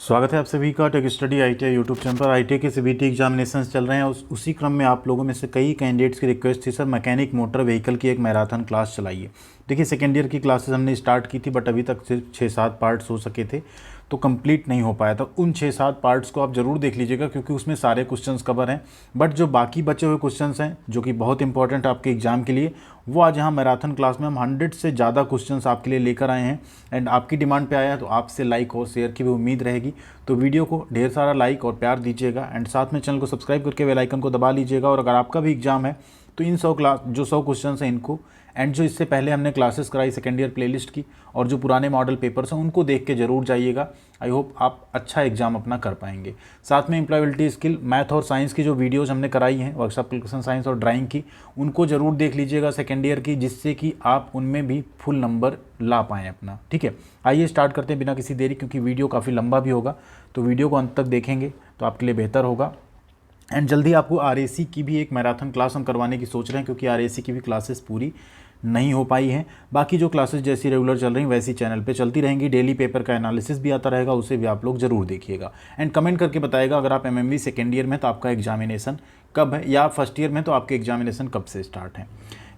स्वागत है आप सभी का tech study ITI YouTube channel पर। आईटीआई के सीबीटी एग्जामिनेशंस चल रहे हैं। उसी क्रम में आप लोगों में से कई कैंडिडेट्स की रिक्वेस्ट थी, सर मैकेनिक मोटर व्हीकल की एक मैराथन क्लास चलाइए। देखिए सेकेंड ईयर की क्लासेस हमने स्टार्ट की थी, बट अभी तक सिर्फ 6-7 पार्ट्स हो सके थे, तो कंप्लीट नहीं हो पाया था। उन 6-7 पार्ट्स को आप ज़रूर देख लीजिएगा, क्योंकि उसमें सारे क्वेश्चंस कवर हैं। बट जो बाकी बचे हुए क्वेश्चंस हैं जो कि बहुत इंपॉर्टेंट आपके एग्जाम के लिए, वो आज यहाँ मैराथन क्लास में हम 100 से ज़्यादा क्वेश्चंस आपके लिए लेकर आए हैं। एंड आपकी डिमांड पे आया है, तो आपसे लाइक और शेयर की भी उम्मीद रहेगी। तो वीडियो को ढेर सारा लाइक और प्यार दीजिएगा, एंड साथ में चैनल को सब्सक्राइब करके बेल आइकन को दबा लीजिएगा। और अगर आपका भी एग्जाम है तो इन 100 क्वेश्चन हैं इनको, एंड जो इससे पहले हमने क्लासेस कराई सेकेंड ईयर प्लेलिस्ट की, और जो पुराने मॉडल पेपर्स हैं उनको देख के ज़रूर जाइएगा। आई होप आप अच्छा एग्जाम अपना कर पाएंगे। साथ में एम्प्लॉयबिलिटी स्किल, मैथ और साइंस की जो वीडियोज़ हमने कराई हैं, वर्कशॉप एप्लीकेशन साइंस और ड्राइंग की, उनको ज़रूर देख लीजिएगा सेकेंड ईयर की, जिससे कि आप उनमें भी फुल नंबर ला पाएँ अपना। ठीक है, आइए स्टार्ट करते हैं बिना किसी देरी, क्योंकि वीडियो काफ़ी लंबा भी होगा, तो वीडियो को अंत तक देखेंगे तो आपके लिए बेहतर होगा। एंड जल्दी आपको आरएसी की भी एक मैराथन क्लास हम करवाने की सोच रहे हैं, क्योंकि आरएसी की भी क्लासेस पूरी नहीं हो पाई हैं। बाकी जो क्लासेस जैसी रेगुलर चल रही हैं वैसी चैनल पे चलती रहेंगी। डेली पेपर का एनालिसिस भी आता रहेगा, उसे भी आप लोग ज़रूर देखिएगा। एंड कमेंट करके बताइएगा अगर आप एमएमवी सेकेंड ईयर में तो आपका एग्जामिनेशन कब है, या फर्स्ट ईयर में तो आपके एग्जामिनेशन कब से स्टार्ट है।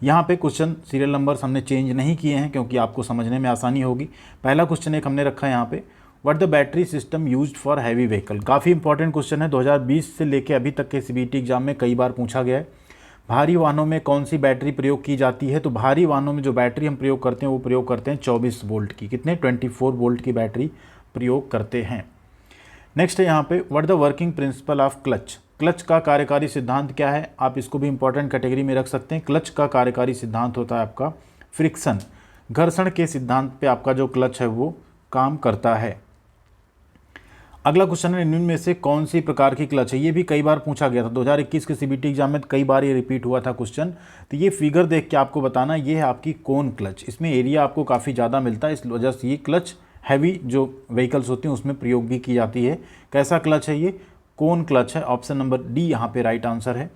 यहाँ पे क्वेश्चन सीरियल नंबर्स हमने चेंज नहीं किए हैं, क्योंकि आपको समझने में आसानी होगी। पहला क्वेश्चन एक हमने रखा है यहाँ पे, what the battery system used for heavy vehicle. काफ़ी इंपॉर्टेंट क्वेश्चन है, 2020 से लेके अभी तक के सीबीटी एग्जाम में कई बार पूछा गया है। भारी वाहनों में कौन सी बैटरी प्रयोग की जाती है? तो भारी वाहनों में जो बैटरी हम प्रयोग करते हैं वो प्रयोग करते हैं 24 वोल्ट की। कितने? 24 वोल्ट की बैटरी प्रयोग करते हैं। नेक्स्ट है यहाँ पे, what the working principle of clutch. Clutch का कार्यकारी सिद्धांत क्या है? आप इसको भी इंपॉर्टेंट कैटेगरी में रख सकते हैं। क्लच का कार्यकारी सिद्धांत होता है आपका फ्रिक्शन, घर्षण के सिद्धांत पे आपका जो क्लच है वो काम करता है। अगला क्वेश्चन है, निम्न में से कौन सी प्रकार की क्लच है? ये भी कई बार पूछा गया था, 2021 के सीबीटी एग्जाम में कई बार ये रिपीट हुआ था क्वेश्चन। तो ये फिगर देख के आपको बताना, ये है आपकी कोन क्लच। इसमें एरिया आपको काफ़ी ज़्यादा मिलता है, इस वजह से ये क्लच हैवी जो व्हीकल्स होती हैं उसमें प्रयोग भी की जाती है। कैसा क्लच है ये? कोन क्लच है। ऑप्शन नंबर डी यहाँ पे राइट आंसर है।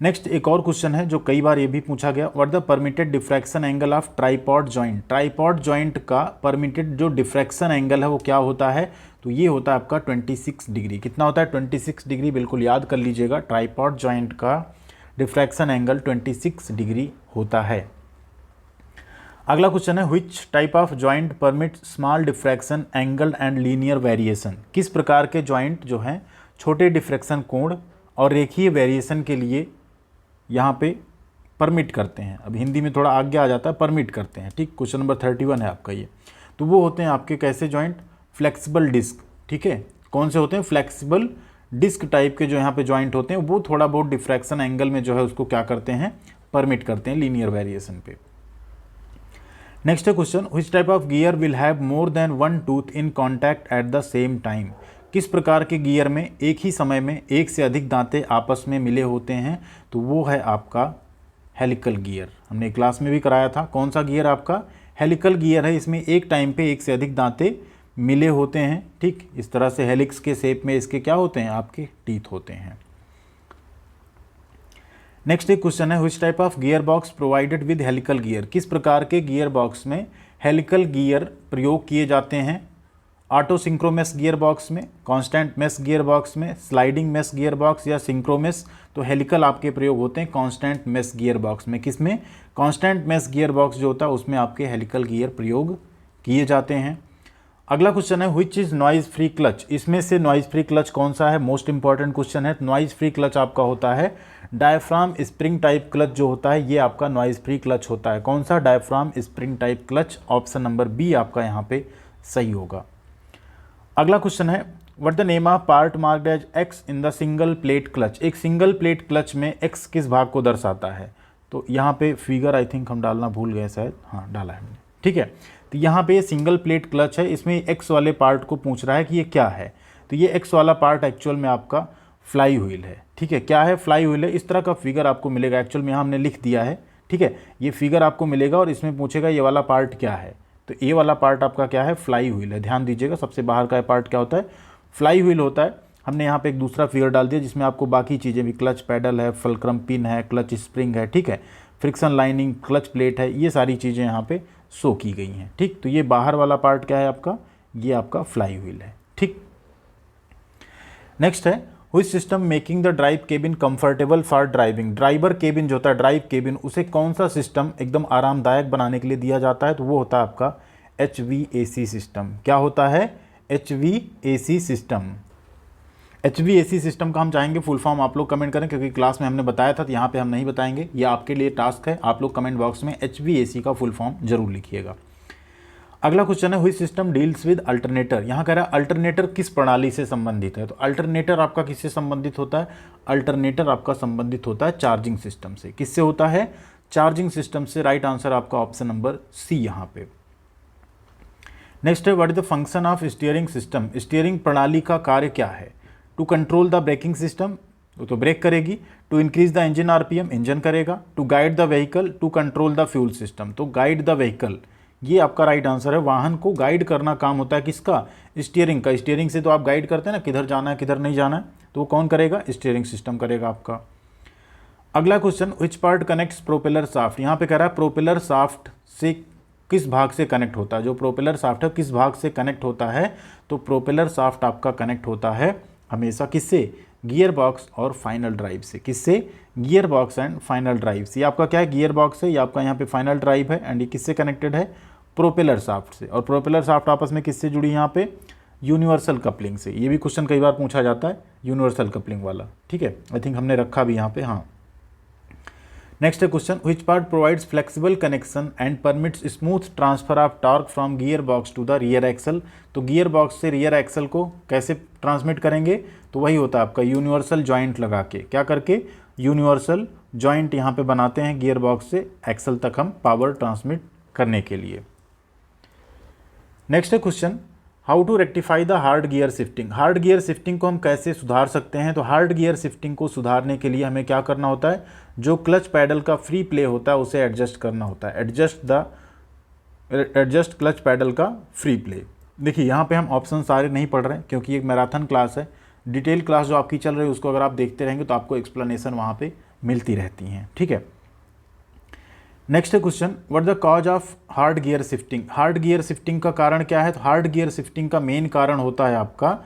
नेक्स्ट एक और क्वेश्चन है जो कई बार ये भी पूछा गया, what the permitted diffraction angle of tripod joint. Tripod joint का परमिटेड जो डिफ्रैक्शन एंगल है वो क्या होता है? तो ये होता है आपका 26 डिग्री। कितना होता है? 26 डिग्री। बिल्कुल याद कर लीजिएगा, ट्राइपॉड जॉइंट का डिफ्रैक्शन एंगल 26 डिग्री होता है। अगला क्वेश्चन है, which type of joint permit small diffraction angle and linear variation. किस प्रकार के जॉइंट जो हैं छोटे डिफ्रैक्शन कोण और रेखीय वेरिएशन के लिए यहाँ पे परमिट करते हैं? अब हिंदी में थोड़ा आगे आ जाता है, परमिट करते हैं। ठीक, क्वेश्चन नंबर 31 है आपका ये। तो वो होते हैं आपके कैसे जॉइंट? Flexible disc. ठीक है, कौन से होते हैं? फ्लेक्सिबल डिस्क टाइप के जो यहाँ पे जॉइंट होते हैं, वो थोड़ा बहुत डिफ्रैक्शन एंगल में जो है उसको क्या करते हैं? परमिट करते हैं लीनियर वेरिएशन पे। नेक्स्ट है question, which type of gear will have more than one tooth in contact at the same time. किस प्रकार के गियर में एक ही समय में एक से अधिक दांते आपस में मिले होते हैं? तो वो है आपका हेलिकल गियर। हमने क्लास में भी कराया था। कौन सा गियर आपका? हेलिकल गियर है। इसमें एक टाइम पे एक से अधिक दांते मिले होते हैं। ठीक, इस तरह से हेलिक्स के शेप में इसके क्या होते हैं? आपके टीथ होते हैं। नेक्स्ट एक क्वेश्चन है, which type of gear box provided with helical gear. किस प्रकार के गियर बॉक्स में हेलिकल गियर प्रयोग किए जाते हैं? ऑटो सिंक्रोमेस गियर बॉक्स में, कांस्टेंट मेस गियर बॉक्स में, स्लाइडिंग मेस गियर बॉक्स या सिंक्रोमेस। तो हेलिकल आपके प्रयोग होते हैं कांस्टेंट मेस गियर बॉक्स में। किसमें? कांस्टेंट मेस गियर बॉक्स जो होता है उसमें आपके हेलिकल गियर प्रयोग किए जाते हैं। अगला क्वेश्चन है, which is noise free clutch. इसमें से नॉइज फ्री क्लच कौन सा है? मोस्ट इंपॉर्टेंट क्वेश्चन है। नॉइज फ्री क्लच आपका होता है डायफ्राम स्प्रिंग टाइप क्लच जो होता है, ये आपका नॉइज फ्री क्लच होता है। कौन सा? Diaphragm spring type clutch. Option number B आपका यहाँ पे सही होगा। अगला क्वेश्चन है, what the name of part marked as X in the single plate clutch. एक सिंगल प्लेट क्लच में एक्स किस भाग को दर्शाता है? तो यहाँ पे फिगर आई थिंक हम डालना भूल गए शायद, हाँ डाला है हमने। ठीक है, तो यहाँ पे सिंगल प्लेट क्लच है, इसमें एक्स वाले पार्ट को पूछ रहा है कि ये क्या है। तो ये एक्स वाला पार्ट एक्चुअल में आपका फ्लाई व्हील है। ठीक है, क्या है? फ्लाई व्हील है। इस तरह का फिगर आपको मिलेगा, एक्चुअल में यहाँ हमने लिख दिया है। ठीक है, ये फिगर आपको मिलेगा और इसमें पूछेगा ये वाला पार्ट क्या है। तो ये वाला पार्ट आपका क्या है? फ्लाई व्हील है। ध्यान दीजिएगा, सबसे बाहर का पार्ट क्या होता है? फ्लाई व्हील होता है। हमने यहाँ पे एक दूसरा फिगर डाल दिया जिसमें आपको बाकी चीज़ें भी, क्लच पैडल है, फलक्रम पिन है, क्लच स्प्रिंग है। ठीक है, फ्रिक्शन लाइनिंग, क्लच प्लेट है, ये सारी चीज़ें यहाँ पे शो की गई हैं। ठीक, तो ये बाहर वाला पार्ट क्या है आपका? ये आपका फ्लाई व्हील है। ठीक। नेक्स्ट है which system making the drive cabin comfortable for driving. Driver cabin जो होता है, ड्राइव केबिन, उसे कौन सा सिस्टम एकदम आरामदायक बनाने के लिए दिया जाता है, तो वो होता है आपका HVAC सिस्टम। क्या होता है? HVAC system. HVAC सिस्टम का हम चाहेंगे फुल फॉर्म आप लोग कमेंट करें, क्योंकि क्लास में हमने बताया था, तो यहाँ पे हम नहीं बताएंगे, ये आपके लिए टास्क है। आप लोग कमेंट बॉक्स में HVAC का फुल फॉर्म जरूर लिखिएगा। अगला क्वेश्चन है which system deals with alternator. यहाँ कह रहा है अल्टरनेटर किस प्रणाली से संबंधित है, तो अल्टरनेटर आपका किससे संबंधित होता है? अल्टरनेटर आपका संबंधित होता है चार्जिंग सिस्टम से। किससे होता है? चार्जिंग सिस्टम से। राइट आंसर आपका ऑप्शन नंबर सी यहाँ पे। नेक्स्ट है what is the function of steering system. Steering प्रणाली का कार्य क्या है? To control the braking system, तो ब्रेक करेगी। To increase the engine RPM, engine करेगा। To guide the vehicle, to control the fuel system, तो गाइड द व्हीकल, ये आपका राइट आंसर है। वाहन को गाइड करना काम होता है किसका? स्टीयरिंग का। स्टीयरिंग से तो आप गाइड करते हैं ना, किधर जाना है किधर नहीं जाना है, तो वो कौन करेगा? स्टीयरिंग सिस्टम करेगा आपका। अगला question which part connects propeller shaft. यहाँ पे कह रहा है प्रोपेलर शाफ्ट से किस भाग से कनेक्ट होता है, जो प्रोपेलर शाफ्ट है किस भाग से कनेक्ट होता है, तो प्रोपेलर शाफ्ट आपका कनेक्ट होता है हमेशा किससे? गियर बॉक्स और फाइनल ड्राइव से। किससे? Gear box and final drive से। ये आपका क्या है? गियर बॉक्स है, ये आपका यहाँ पे फाइनल ड्राइव है, एंड ये किससे कनेक्टेड है? प्रोपेलर शाफ्ट से। और प्रोपेलर शाफ्ट आपस में किससे जुड़ी है यहाँ पे? यूनिवर्सल कपलिंग से। ये भी क्वेश्चन कई बार पूछा जाता है, यूनिवर्सल कपलिंग वाला, ठीक है। आई थिंक हमने रखा भी यहाँ पे, हाँ। नेक्स्ट है question which part provides flexible connection and permits smooth transfer of torque from gear box to the rear axle. तो गियर बॉक्स से रियर एक्सल को कैसे ट्रांसमिट करेंगे, तो वही होता है आपका यूनिवर्सल जॉइंट लगा के। क्या करके? यूनिवर्सल जॉइंट यहाँ पे बनाते हैं गियर बॉक्स से एक्सल तक हम पावर ट्रांसमिट करने के लिए। नेक्स्ट है question how to rectify the hard gear shifting. Hard gear shifting को हम कैसे सुधार सकते हैं, तो हार्ड गियर शिफ्टिंग को सुधारने के लिए हमें क्या करना होता है? जो क्लच पैडल का फ्री प्ले होता है उसे एडजस्ट करना होता है। एडजस्ट क्लच पैडल का फ्री प्ले। देखिए यहाँ पे हम ऑप्शन सारे नहीं पढ़ रहे हैं, क्योंकि एक मैराथन क्लास है। डिटेल क्लास जो आपकी चल रही है उसको अगर आप देखते रहेंगे तो आपको एक्सप्लेनेशन वहाँ पे मिलती रहती हैं, ठीक है। Next question what the cause of hard gear shifting. Hard gear shifting का कारण क्या है, तो हार्ड गियर शिफ्टिंग का मेन कारण होता है आपका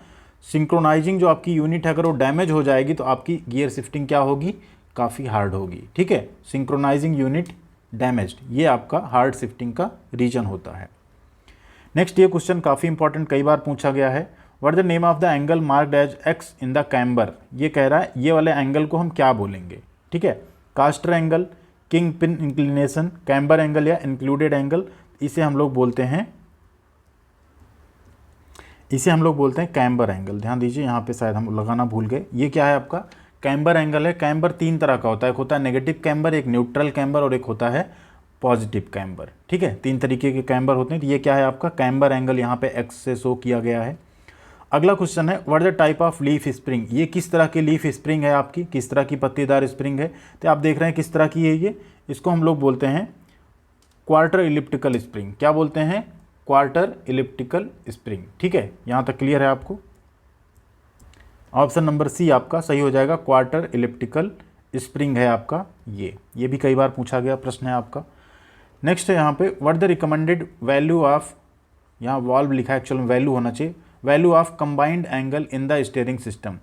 सिंक्रोनाइजिंग। जो आपकी यूनिट है अगर वो डैमेज हो जाएगी तो आपकी गियर शिफ्टिंग क्या होगी? काफ़ी हार्ड होगी, ठीक है। सिंक्रोनाइजिंग यूनिट डैमेज्ड, ये आपका हार्ड शिफ्टिंग का रीजन होता है। नेक्स्ट ये क्वेश्चन काफ़ी इंपॉर्टेंट, कई बार पूछा गया है। What the name of the angle marked as X in the camber. ये कह रहा है ये वाले एंगल को हम क्या बोलेंगे, ठीक है। Caster angle, king pin inclination, camber angle या इंक्लूडेड एंगल, इसे हम लोग बोलते हैं कैम्बर एंगल। ध्यान दीजिए यहाँ पे शायद हम लगाना भूल गए। ये क्या है आपका? कैम्बर एंगल है। कैम्बर तीन तरह का होता है, एक होता है नेगेटिव कैम्बर, एक न्यूट्रल कैम्बर और एक होता है पॉजिटिव कैम्बर, ठीक है। तीन तरीके के कैम्बर होते हैं। तो ये क्या है आपका? कैम्बर एंगल यहाँ पे एक्स से शो किया गया है। अगला क्वेश्चन है what the type of leaf spring. ये किस तरह की लीफ स्प्रिंग है आपकी, किस तरह की पत्तीदार स्प्रिंग है, तो आप देख रहे हैं किस तरह की है ये। इसको हम लोग बोलते हैं क्वार्टर इलिप्टिकल स्प्रिंग। क्या बोलते हैं? क्वार्टर इलिप्टिकल स्प्रिंग, ठीक है। यहाँ तक क्लियर है आपको? ऑप्शन नंबर सी आपका सही हो जाएगा, क्वार्टर इलिप्टिकल स्प्रिंग है आपका ये भी कई बार पूछा गया प्रश्न है आपका। नेक्स्ट है यहाँ पे what the recommended value of, यहाँ वॉल्व लिखा है, एक्चुअल में वैल्यू होना चाहिए, value of combined angle in the steering system.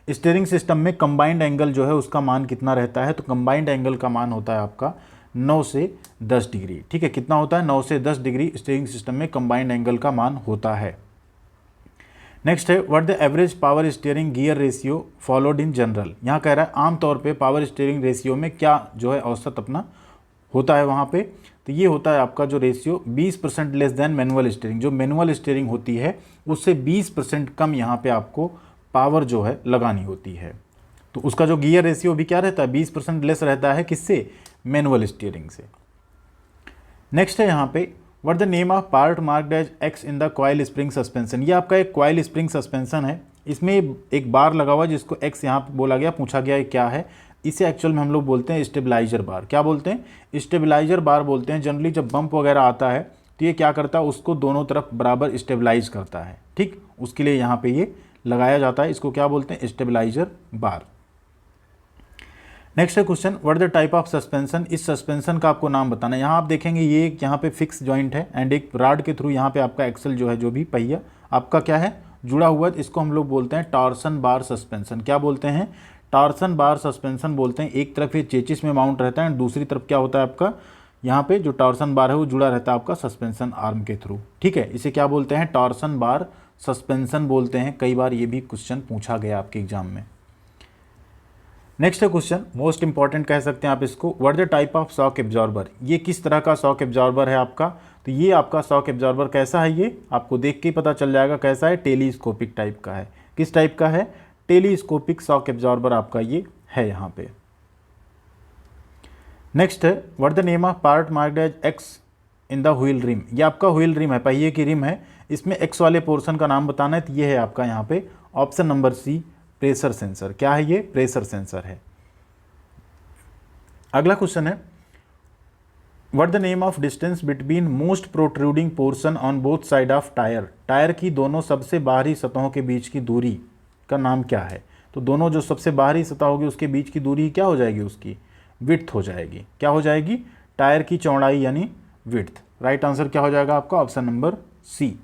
Steering system में कंबाइंड एंगल जो है उसका मान कितना रहता है, तो कंबाइंड एंगल का मान होता है आपका 9 से 10 डिग्री, ठीक है। कितना होता है? 9 से 10 डिग्री स्टीयरिंग सिस्टम में कंबाइंड एंगल का मान होता है। नेक्स्ट है what the average power steering gear ratio followed in general. यहाँ कह रहा है आमतौर पे पावर स्टीयरिंग रेशियो में क्या जो है औसत अपना होता है वहाँ पे, तो ये होता है आपका जो ratio 20% less than manual steering. जो मैनुअल स्टीयरिंग होती है उससे 20% कम यहाँ पे आपको पावर जो है लगानी होती है। तो उसका जो गियर रेशियो भी क्या रहता है? 20% लेस रहता है, किससे? मैनुअल स्टीयरिंग से। नेक्स्ट है यहाँ पे what the name of part marked as X in the coil spring suspension. ये आपका एक कॉइल स्प्रिंग सस्पेंशन है, इसमें एक बार लगा हुआ है जिसको एक्स यहाँ पे बोला गया, पूछा गया क्या है। इसे एक्चुअल में हम लोग बोलते हैं स्टेबलाइजर बार। क्या बोलते हैं? स्टेबलाइजर बार बोलते हैं। जनरली जब बम्प वगैरह आता है तो ये क्या करता है? उसको दोनों तरफ बराबर स्टेबलाइज करता है, ठीक। उसके लिए यहाँ पे ये लगाया जाता है, इसको क्या बोलते हैं? स्टेबलाइजर बार। नेक्स्ट है question what the type of suspension. इस सस्पेंशन का आपको नाम बताना है। यहाँ आप देखेंगे ये एक यहाँ पे फिक्स जॉइंट है एंड एक रॉड के थ्रू यहाँ पे आपका एक्सल जो है, जो भी पहिया आपका क्या है, जुड़ा हुआ है, इसको हम लोग बोलते हैं टॉर्सन बार सस्पेंशन। क्या बोलते हैं? टॉर्सन बार सस्पेंशन बोलते हैं। एक तरफ ये चेचिस में माउंट रहता है, दूसरी तरफ क्या होता है आपका, यहाँ पे जो टॉर्सन बार है वो जुड़ा रहता है आपका सस्पेंशन आर्म के थ्रू। ठीक है, इसे क्या बोलते हैं? टॉर्सन बार सस्पेंशन बोलते हैं। कई बार ये भी क्वेश्चन पूछा गया आपके एग्जाम में। नेक्स्ट है क्वेश्चन, मोस्ट इंपॉर्टेंट कह सकते हैं आप इसको, what the type of shock absorber. ये किस तरह का शॉक एब्जॉर्बर है आपका? तो ये आपका शॉक एब्जॉर्बर कैसा है, ये आपको देख के ही पता चल जाएगा कैसा है, टेलीस्कोपिक टाइप का है। किस टाइप का है? टेलीस्कोपिक शॉक एब्जॉर्बर आपका ये है यहाँ पे। नेक्स्ट है, what the name of part marked as X in the wheel rim. ये आपका व्हील रिम है, पहिए की रिम है, इसमें एक्स वाले पोर्शन का नाम बताना है। तो ये है आपका यहाँ पे option number C, pressure sensor. क्या है ये? प्रेशर सेंसर है। अगला क्वेश्चन है, what the name of distance between most protruding portion on both side of tyre. Tyre की दोनों सबसे बाहरी सतहों के बीच की दूरी का नाम क्या है? तो दोनों जो सबसे बाहरी सतह होगी उसके बीच की दूरी क्या हो जाएगी? उसकी विड्थ हो जाएगी। क्या हो जाएगी? टायर की चौड़ाई यानी विड्थ। राइट आंसर क्या हो जाएगा आपका? Option number C.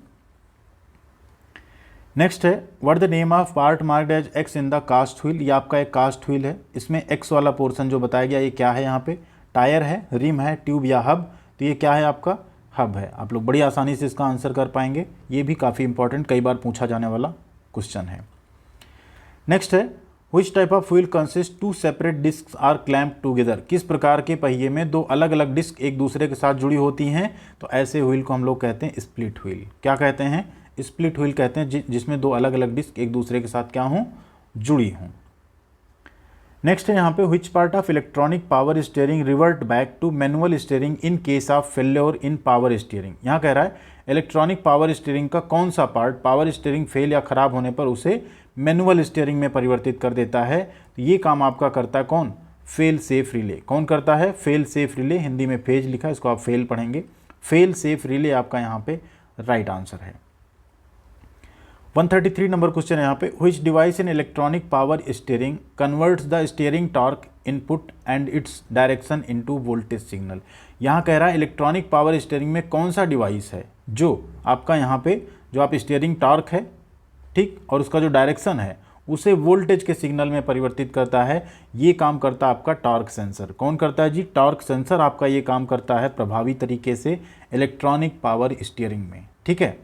नेक्स्ट है, what the name of part marked as X in the cast wheel. ये आपका एक कास्ट व्हील है, इसमें एक्स वाला पोर्शन जो बताया गया ये क्या है? यहाँ पे टायर है, रिम है, ट्यूब या हब। तो ये क्या है आपका? हब है। आप लोग बड़ी आसानी से इसका आंसर कर पाएंगे। ये भी काफ़ी इंपॉर्टेंट, कई बार पूछा जाने वाला क्वेश्चन है। नेक्स्ट है, which type of wheel consist two separate disc are clamp together. किस प्रकार के पहिए में दो अलग अलग डिस्क एक दूसरे के साथ जुड़ी होती हैं? तो ऐसे व्हील को हम लोग कहते हैं स्प्लिट व्हील। क्या कहते हैं? स्प्लिट व्हील कहते हैं जिसमें दो अलग अलग डिस्क एक दूसरे के साथ क्या हों? जुड़ी हों। नेक्स्ट है यहाँ पे, which part of electronic power steering revert back to manual steering in case of failure in power steering. यहाँ कह रहा है इलेक्ट्रॉनिक पावर स्टीयरिंग का कौन सा पार्ट पावर स्टीयरिंग फेल या खराब होने पर उसे मैनुअल स्टीयरिंग में परिवर्तित कर देता है। तो ये काम आपका करता है कौन? Fail safe relay. कौन करता है? Fail safe relay. हिंदी में फेज लिखा है, इसको आप फेल पढ़ेंगे। फेल सेफ रिले आपका यहाँ पे राइट आंसर है। 133 नंबर क्वेश्चन है यहाँ पे, which device in electronic power steering converts the steering torque input and its direction into voltage signal. यहाँ कह रहा है इलेक्ट्रॉनिक पावर स्टीयरिंग में कौन सा डिवाइस है जो आपका यहाँ पे जो आप स्टीयरिंग टॉर्क है, ठीक, और उसका जो डायरेक्शन है उसे वोल्टेज के सिग्नल में परिवर्तित करता है। ये काम करता है आपका टॉर्क सेंसर। कौन करता है जी? टॉर्क सेंसर आपका ये काम करता है प्रभावी तरीके से इलेक्ट्रॉनिक पावर स्टीयरिंग में। ठीक है,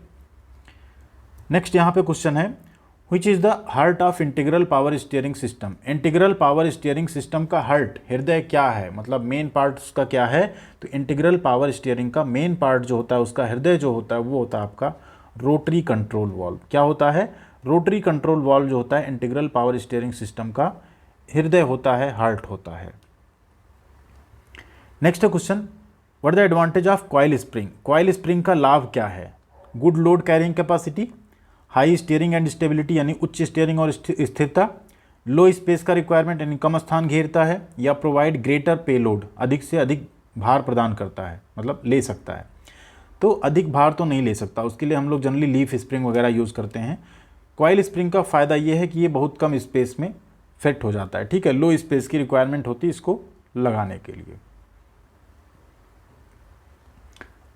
नेक्स्ट यहाँ पे क्वेश्चन है, which is the heart of integral power steering system. Integral power steering system का हार्ट, हृदय क्या है, मतलब मेन पार्ट उसका क्या है? तो इंटीग्रल पावर स्टीयरिंग का मेन पार्ट जो होता है, उसका हृदय जो होता है वो होता है आपका रोटरी कंट्रोल वॉल्व। क्या होता है? रोटरी कंट्रोल वॉल्व जो होता है इंटीग्रल पावर स्टीयरिंग सिस्टम का हृदय होता है, हार्ट होता है। Next question, what the advantage of coil spring. Coil spring का लाभ क्या है? Good load carrying capacity, high steering and stability यानी उच्च स्टीयरिंग और स्थिरता, लो स्पेस का रिक्वायरमेंट यानी कम स्थान घेरता है, या प्रोवाइड ग्रेटर पेलोड, अधिक से अधिक भार प्रदान करता है, मतलब ले सकता है। तो अधिक भार तो नहीं ले सकता, उसके लिए हम लोग जनरली लीफ स्प्रिंग वगैरह यूज़ करते हैं। कॉइल स्प्रिंग का फ़ायदा ये है कि ये बहुत कम स्पेस में फिट हो जाता है। ठीक है, लो स्पेस की रिक्वायरमेंट होती है इसको लगाने के लिए।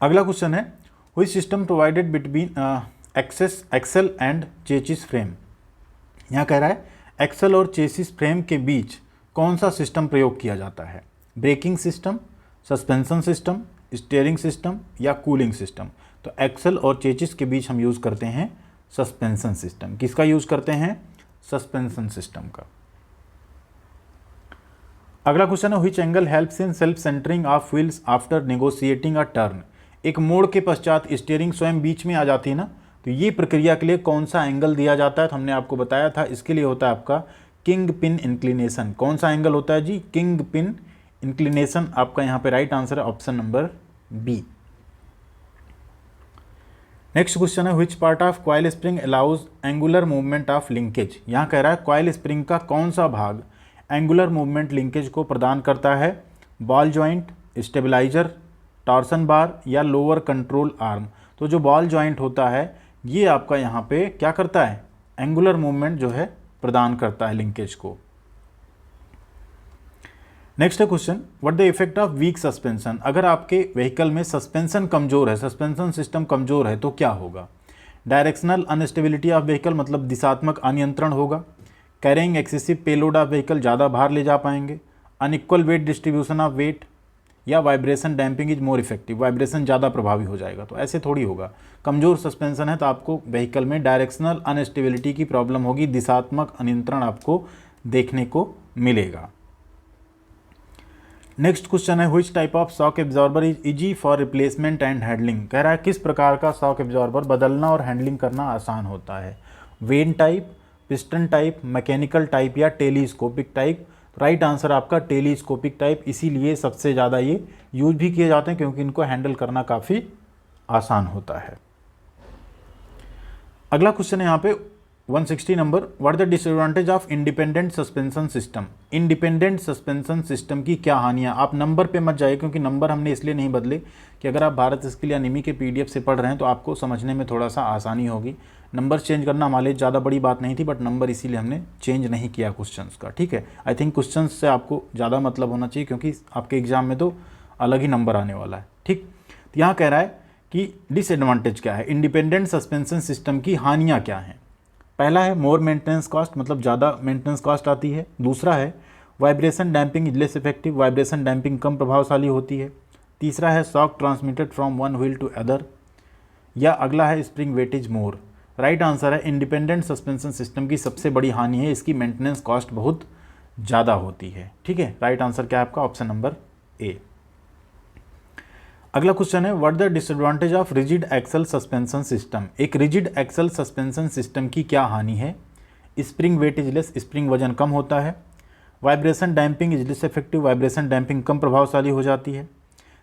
अगला क्वेश्चन है, which system provided between axle and chassis frame. यहाँ कह रहा है एक्सेल और चेसिस फ्रेम के बीच कौन सा सिस्टम प्रयोग किया जाता है? Braking system, suspension system, steering system या कूलिंग सिस्टम। तो एक्सेल और चेसिस के बीच हम यूज़ करते हैं सस्पेंशन सिस्टम। किसका यूज़ करते हैं? सस्पेंशन सिस्टम का। अगला क्वेश्चन है, which angle helps in self centering of wheels after negotiating a turn. एक मोड़ के पश्चात स्टीयरिंग स्वयं बीच में आ जाती है ना, तो ये प्रक्रिया के लिए कौन सा एंगल दिया जाता है? तो हमने आपको बताया था, इसके लिए होता है आपका किंग पिन इंक्लिनेशन। कौन सा एंगल होता है जी? किंग पिन इंक्लिनेशन आपका यहाँ पे राइट आंसर है, option number B. Next question है, which part of coil spring allows angular movement of linkage. यहाँ कह रहा है कॉइल स्प्रिंग का कौन सा भाग एंगुलर मूवमेंट लिंकेज को प्रदान करता है? बॉल जॉइंट, स्टेबलाइजर, टॉर्सन बार या लोअर कंट्रोल आर्म। तो जो बॉल जॉइंट होता है ये आपका यहाँ पे क्या करता है? एंगुलर मूवमेंट जो है प्रदान करता है लिंकेज को। नेक्स्ट है question, what the effect of weak suspension. अगर आपके व्हीकल में सस्पेंशन कमजोर है, सस्पेंशन सिस्टम कमजोर है तो क्या होगा? डायरेक्शनल अनस्टेबिलिटी ऑफ व्हीकल मतलब दिशात्मक अनियंत्रण होगा। Carrying excessive payload of vehicle, ज़्यादा भार ले जा पाएंगे। Unequal weight distribution of weight, या vibration damping is more effective, vibration ज़्यादा प्रभावी हो जाएगा। तो ऐसे थोड़ी होगा। कमज़ोर सस्पेंशन है तो आपको व्हीकल में डायरेक्शनल अनस्टेबिलिटी की प्रॉब्लम होगी, दिशात्मक अनियंत्रण आपको देखने को मिलेगा। नेक्स्ट क्वेश्चन है which type of shock absorber is easy for replacement and handling. कह रहा है किस प्रकार का शॉक एब्जॉर्बर बदलना और हैंडलिंग करना आसान होता है। When type, piston type, mechanical type या टेलीस्कोपिक टाइप। राइट आंसर आपका टेलीस्कोपिक टाइप, इसीलिए सबसे ज़्यादा ये यूज भी किए जाते हैं क्योंकि इनको हैंडल करना काफ़ी आसान होता है। अगला क्वेश्चन है यहाँ पे 160 number, what the disadvantage of independent suspension system. Independent suspension system की क्या हानियाँ। आप नंबर पे मत जाइए क्योंकि नंबर हमने इसलिए नहीं बदले कि अगर आप भारत स्किल या निमी के PDF से पढ़ रहे हैं तो आपको समझने में थोड़ा सा आसानी होगी। नंबर चेंज करना हमारे लिए ज़्यादा बड़ी बात नहीं थी, बट नंबर इसीलिए हमने चेंज नहीं किया क्वेश्चंस का। ठीक है, आई थिंक क्वेश्चंस से आपको ज़्यादा मतलब होना चाहिए क्योंकि आपके एग्जाम में तो अलग ही नंबर आने वाला है। ठीक, तो यहाँ कह रहा है कि डिसएडवांटेज क्या है, इंडिपेंडेंट सस्पेंशन सिस्टम की हानियाँ क्या हैं। पहला है मोर मेंटेनेंस कॉस्ट, मतलब ज़्यादा मेंटेनेंस कॉस्ट आती है। दूसरा है vibration damping is less effective, vibration damping कम प्रभावशाली होती है। तीसरा है shock transmitted from one wheel to other, या अगला है spring weightage more. Right answer है इंडिपेंडेंट सस्पेंशन सिस्टम की सबसे बड़ी हानि है इसकी मेंटेनेंस कॉस्ट बहुत ज़्यादा होती है। ठीक है, राइट आंसर क्या है आपका, ऑप्शन नंबर ए। अगला क्वेश्चन है what the disadvantage of rigid axle suspension system. एक रिजिड एक्सल सस्पेंशन सिस्टम की क्या हानि है। Spring weight is less, spring वजन कम होता है। Vibration damping is less effective, vibration damping कम प्रभावशाली हो जाती है।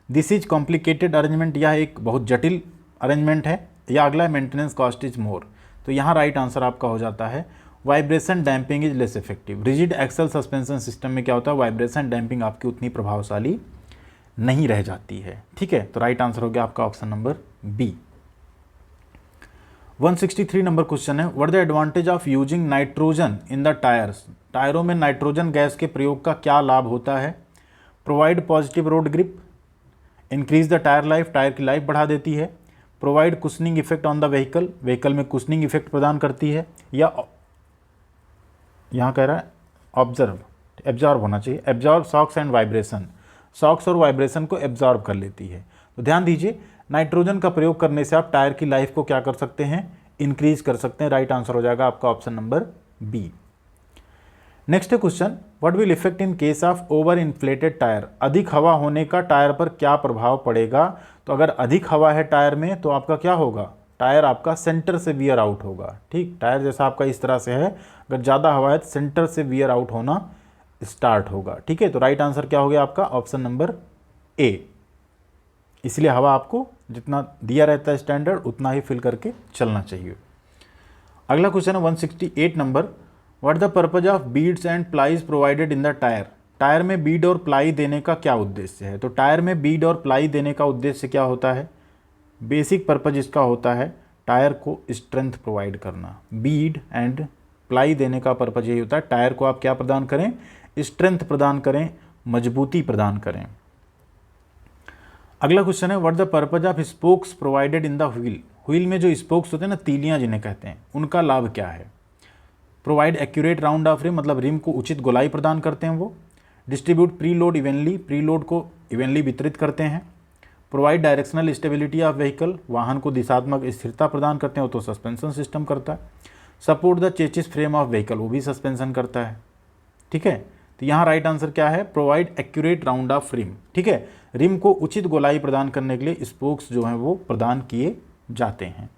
दिस इज कॉम्प्लिकेटेड अरेंजमेंट, यह एक बहुत जटिल अरेंजमेंट है। या अगला है मेंटेनेंस कॉस्ट इज मोर। तो यहाँ राइट आंसर आपका हो जाता है vibration damping is less effective. Rigid axle suspension system में क्या होता है, वाइब्रेशन डैम्पिंग आपकी उतनी प्रभावशाली नहीं रह जाती है। ठीक है, तो राइट आंसर हो गया आपका option number B. 163 number question है what the advantage of using nitrogen in the tyres. टायरों में नाइट्रोजन गैस के प्रयोग का क्या लाभ होता है। Provide positive road grip, increase the tyre life, tyre की लाइफ बढ़ा देती है। Provide cushioning effect on the vehicle, vehicle में कुशनिंग इफेक्ट प्रदान करती है। या यहाँ कह रहा है एब्जॉर्ब होना चाहिए, absorb shocks and vibration, shocks और वाइब्रेशन को एब्जॉर्ब कर लेती है। तो ध्यान दीजिए नाइट्रोजन का प्रयोग करने से आप टायर की लाइफ को क्या कर सकते हैं, इंक्रीज कर सकते हैं। राइट आंसर हो जाएगा आपका ऑप्शन नंबर बी। नेक्स्ट है question what will effect in case of over inflated tyre. अधिक हवा होने का टायर पर क्या प्रभाव पड़ेगा। तो अगर अधिक हवा है टायर में तो आपका क्या होगा, टायर आपका सेंटर से वियर आउट होगा। ठीक, टायर जैसा आपका इस तरह से है, अगर ज़्यादा हवा है तो सेंटर से वियर आउट होना स्टार्ट होगा। ठीक है, तो राइट आंसर क्या हो गया आपका ऑप्शन नंबर ए। इसलिए हवा आपको जितना दिया रहता है स्टैंडर्ड उतना ही फिल करके चलना चाहिए। अगला क्वेश्चन है 168 number what the purpose of beads and plies provided in the tyre. Tyre में बीड और प्लाई देने का क्या उद्देश्य है। तो टायर में बीड और प्लाई देने का उद्देश्य क्या होता है, बेसिक पर्पज इसका होता है टायर को स्ट्रेंथ प्रोवाइड करना। बीड एंड प्लाई देने का पर्पज यही होता है टायर को आप क्या प्रदान करें, स्ट्रेंथ प्रदान करें, मजबूती प्रदान करें। अगला क्वेश्चन है what the purpose of spokes provided in the wheel. Wheel में जो स्पोक्स होते हैं ना, तीलियां जिन्हें कहते हैं, उनका लाभ क्या है। Provide accurate round of rim, मतलब रिम को उचित गोलाई प्रदान करते हैं वो। Distribute pre load evenly, pre load को इवेनली वितरित करते हैं। Provide directional stability of vehicle, वाहन को दिशात्मक स्थिरता प्रदान करते हैं, वो तो सस्पेंशन सिस्टम करता है। Support the chassis frame of vehicle, वो भी सस्पेंशन करता है। ठीक है, तो यहाँ राइट आंसर क्या है, provide accurate round of rim. ठीक है, रिम को उचित गोलाई प्रदान करने के लिए स्पोक्स जो हैं वो प्रदान किए जाते हैं।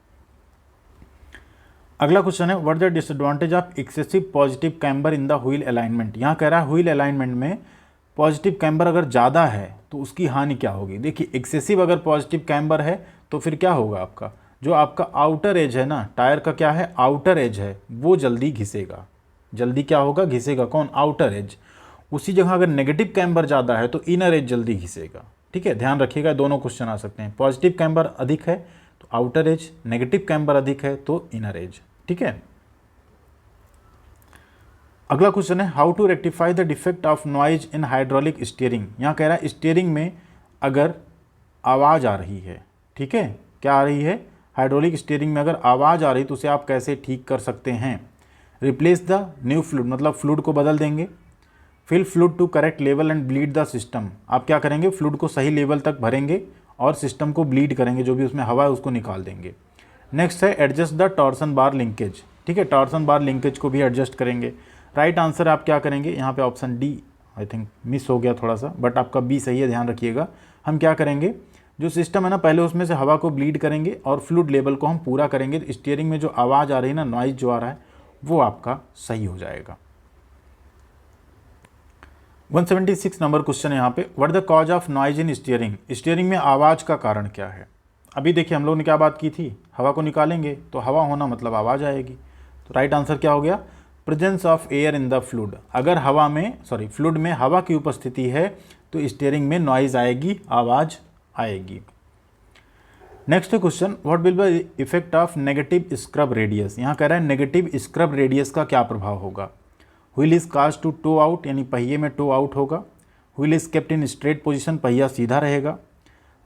अगला क्वेश्चन है what the disadvantage of excessive positive camber in the wheel alignment. यहाँ कह रहा है व्हील अलाइनमेंट में पॉजिटिव कैम्बर अगर ज़्यादा है तो उसकी हानि क्या होगी। देखिए एक्सेसिव अगर पॉजिटिव कैम्बर है तो फिर क्या होगा, आपका जो आपका आउटर एज है ना, टायर का क्या है, आउटर एज है, वो जल्दी घिसेगा। जल्दी क्या होगा, घिसेगा। कौन, आउटर एज। उसी जगह अगर नेगेटिव कैम्बर ज़्यादा है तो इनर एज जल्दी घिसेगा। ठीक है, ध्यान रखिएगा, दोनों क्वेश्चन आ सकते हैं। पॉजिटिव कैम्बर अधिक है तो आउटर एज, नेगेटिव कैम्बर अधिक है तो इनर एज। ठीक है, अगला क्वेश्चन है how to rectify the defect of noise in hydraulic steering. यहाँ कह रहा है स्टीयरिंग में अगर आवाज़ आ रही है, ठीक है, क्या आ रही है, हाइड्रोलिक स्टीयरिंग में अगर आवाज़ आ रही तो उसे आप कैसे ठीक कर सकते हैं? रिप्लेस द न्यू फ्लूइड, मतलब फ्लूइड को बदल देंगे। Fill fluid to correct level and bleed the system, आप क्या करेंगे? फ्लूइड को सही लेवल तक भरेंगे और सिस्टम को ब्लीड करेंगे, जो भी उसमें हवा है उसको निकाल देंगे। नेक्स्ट है adjust the torsion bar linkage, ठीक है, टॉर्सन बार लिंकेज को भी एडजस्ट करेंगे। राइट आंसर आप क्या करेंगे? यहाँ पे option D I think miss हो गया थोड़ा सा, बट आपका बी सही है, ध्यान रखिएगा। हम क्या करेंगे, जो सिस्टम है ना, पहले उसमें से हवा को ब्लीड करेंगे और फ्लूइड लेवल को हम पूरा करेंगे। स्टीयरिंग में जो आवाज़ आ रही है ना, नॉइज जो आ रहा है, वो आपका सही हो जाएगा। 176 नंबर क्वेश्चन है यहाँ पे, what the cause of noise in steering, steering में आवाज़ का कारण क्या है? अभी देखिए हम लोग ने क्या बात की थी, हवा को निकालेंगे तो हवा होना मतलब आवाज़ आएगी। तो राइट आंसर क्या हो गया? Presence of air in the fluid. अगर फ्लूइड में हवा की उपस्थिति है तो स्टीयरिंग में नॉइज आएगी, आवाज़ आएगी। Next question, what will be effect of negative scrub radius. यहाँ कह रहा है नेगेटिव स्क्रब रेडियस का क्या प्रभाव होगा? Wheel is cast to toe out, यानी पहिए में टो आउट होगा। Wheel is kept in straight position, पहिया सीधा रहेगा।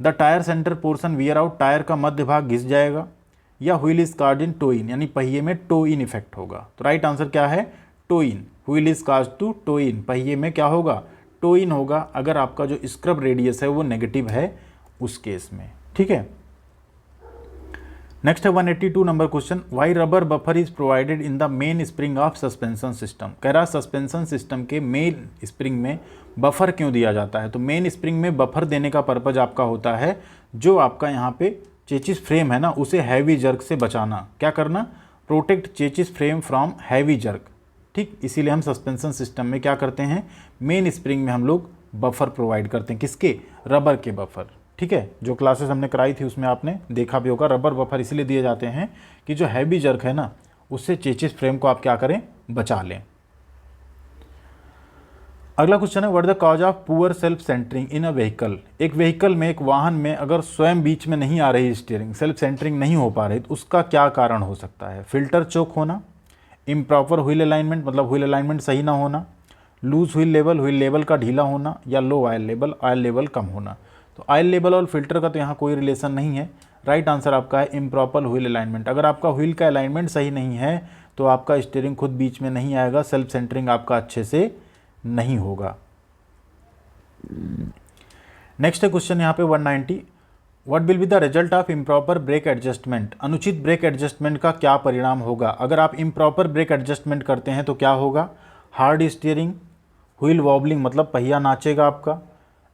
The tyre centre portion wear out, tyre का मध्य भाग घिस जाएगा। या wheel is cast in toe in, यानी पहिए में टो इन इफेक्ट होगा। तो राइट आंसर क्या है? Toe in. Wheel is cast to toe in, पहिए में क्या होगा? टो इन होगा, अगर आपका जो स्क्रब रेडियस है वो नेगेटिव है उस केस में, ठीक है। नेक्स्ट है 182 number question, why rubber buffer is provided in the main spring of suspension system. कह रहा सस्पेंशन सिस्टम के मेन स्प्रिंग में बफर क्यों दिया जाता है? तो मेन स्प्रिंग में बफर देने का पर्पज आपका होता है, जो आपका यहाँ पे चेचिस फ्रेम है ना, उसे हैवी जर्क से बचाना। क्या करना? Protect chassis frame from heavy jerk, ठीक। इसीलिए हम सस्पेंशन सिस्टम में क्या करते हैं, मेन स्प्रिंग में हम लोग बफर प्रोवाइड करते हैं। किसके? रबर के बफर, ठीक है। जो क्लासेस हमने कराई थी उसमें आपने देखा भी होगा, रबर बफर इसलिए दिए जाते हैं कि जो हैवी जर्क है ना, उससे चेचिस फ्रेम को आप क्या करें? बचा लें। अगला क्वेश्चन है, what the cause of poor self centering in a vehicle. एक व्हीकल में, एक वाहन में अगर स्वयं बीच में नहीं आ रही स्टीयरिंग, सेल्फ सेंटरिंग नहीं हो पा रही, तो उसका क्या कारण हो सकता है? फिल्टर चोक होना, इम्प्रॉपर व्हील अलाइनमेंट, मतलब व्हील अलाइनमेंट सही ना होना, लूज व्हील लेवल का ढीला होना, या लो ऑयल लेवल कम होना। तो ऑयल लेवल और फिल्टर का तो यहाँ कोई रिलेशन नहीं है। राइट आंसर आपका है इम्प्रॉपर व्हील अलाइनमेंट। अगर आपका व्हील का अलाइनमेंट सही नहीं है तो आपका स्टीयरिंग खुद बीच में नहीं आएगा, सेल्फ सेंटरिंग आपका अच्छे से नहीं होगा। नेक्स्ट क्वेश्चन यहाँ पे 190, what will be the result of improper brake adjustment. अनुचित ब्रेक एडजस्टमेंट का क्या परिणाम होगा? अगर आप इम्प्रॉपर ब्रेक एडजस्टमेंट करते हैं तो क्या होगा? हार्ड स्टीयरिंग, व्हील वॉबलिंग, मतलब पहिया नाचेगा आपका,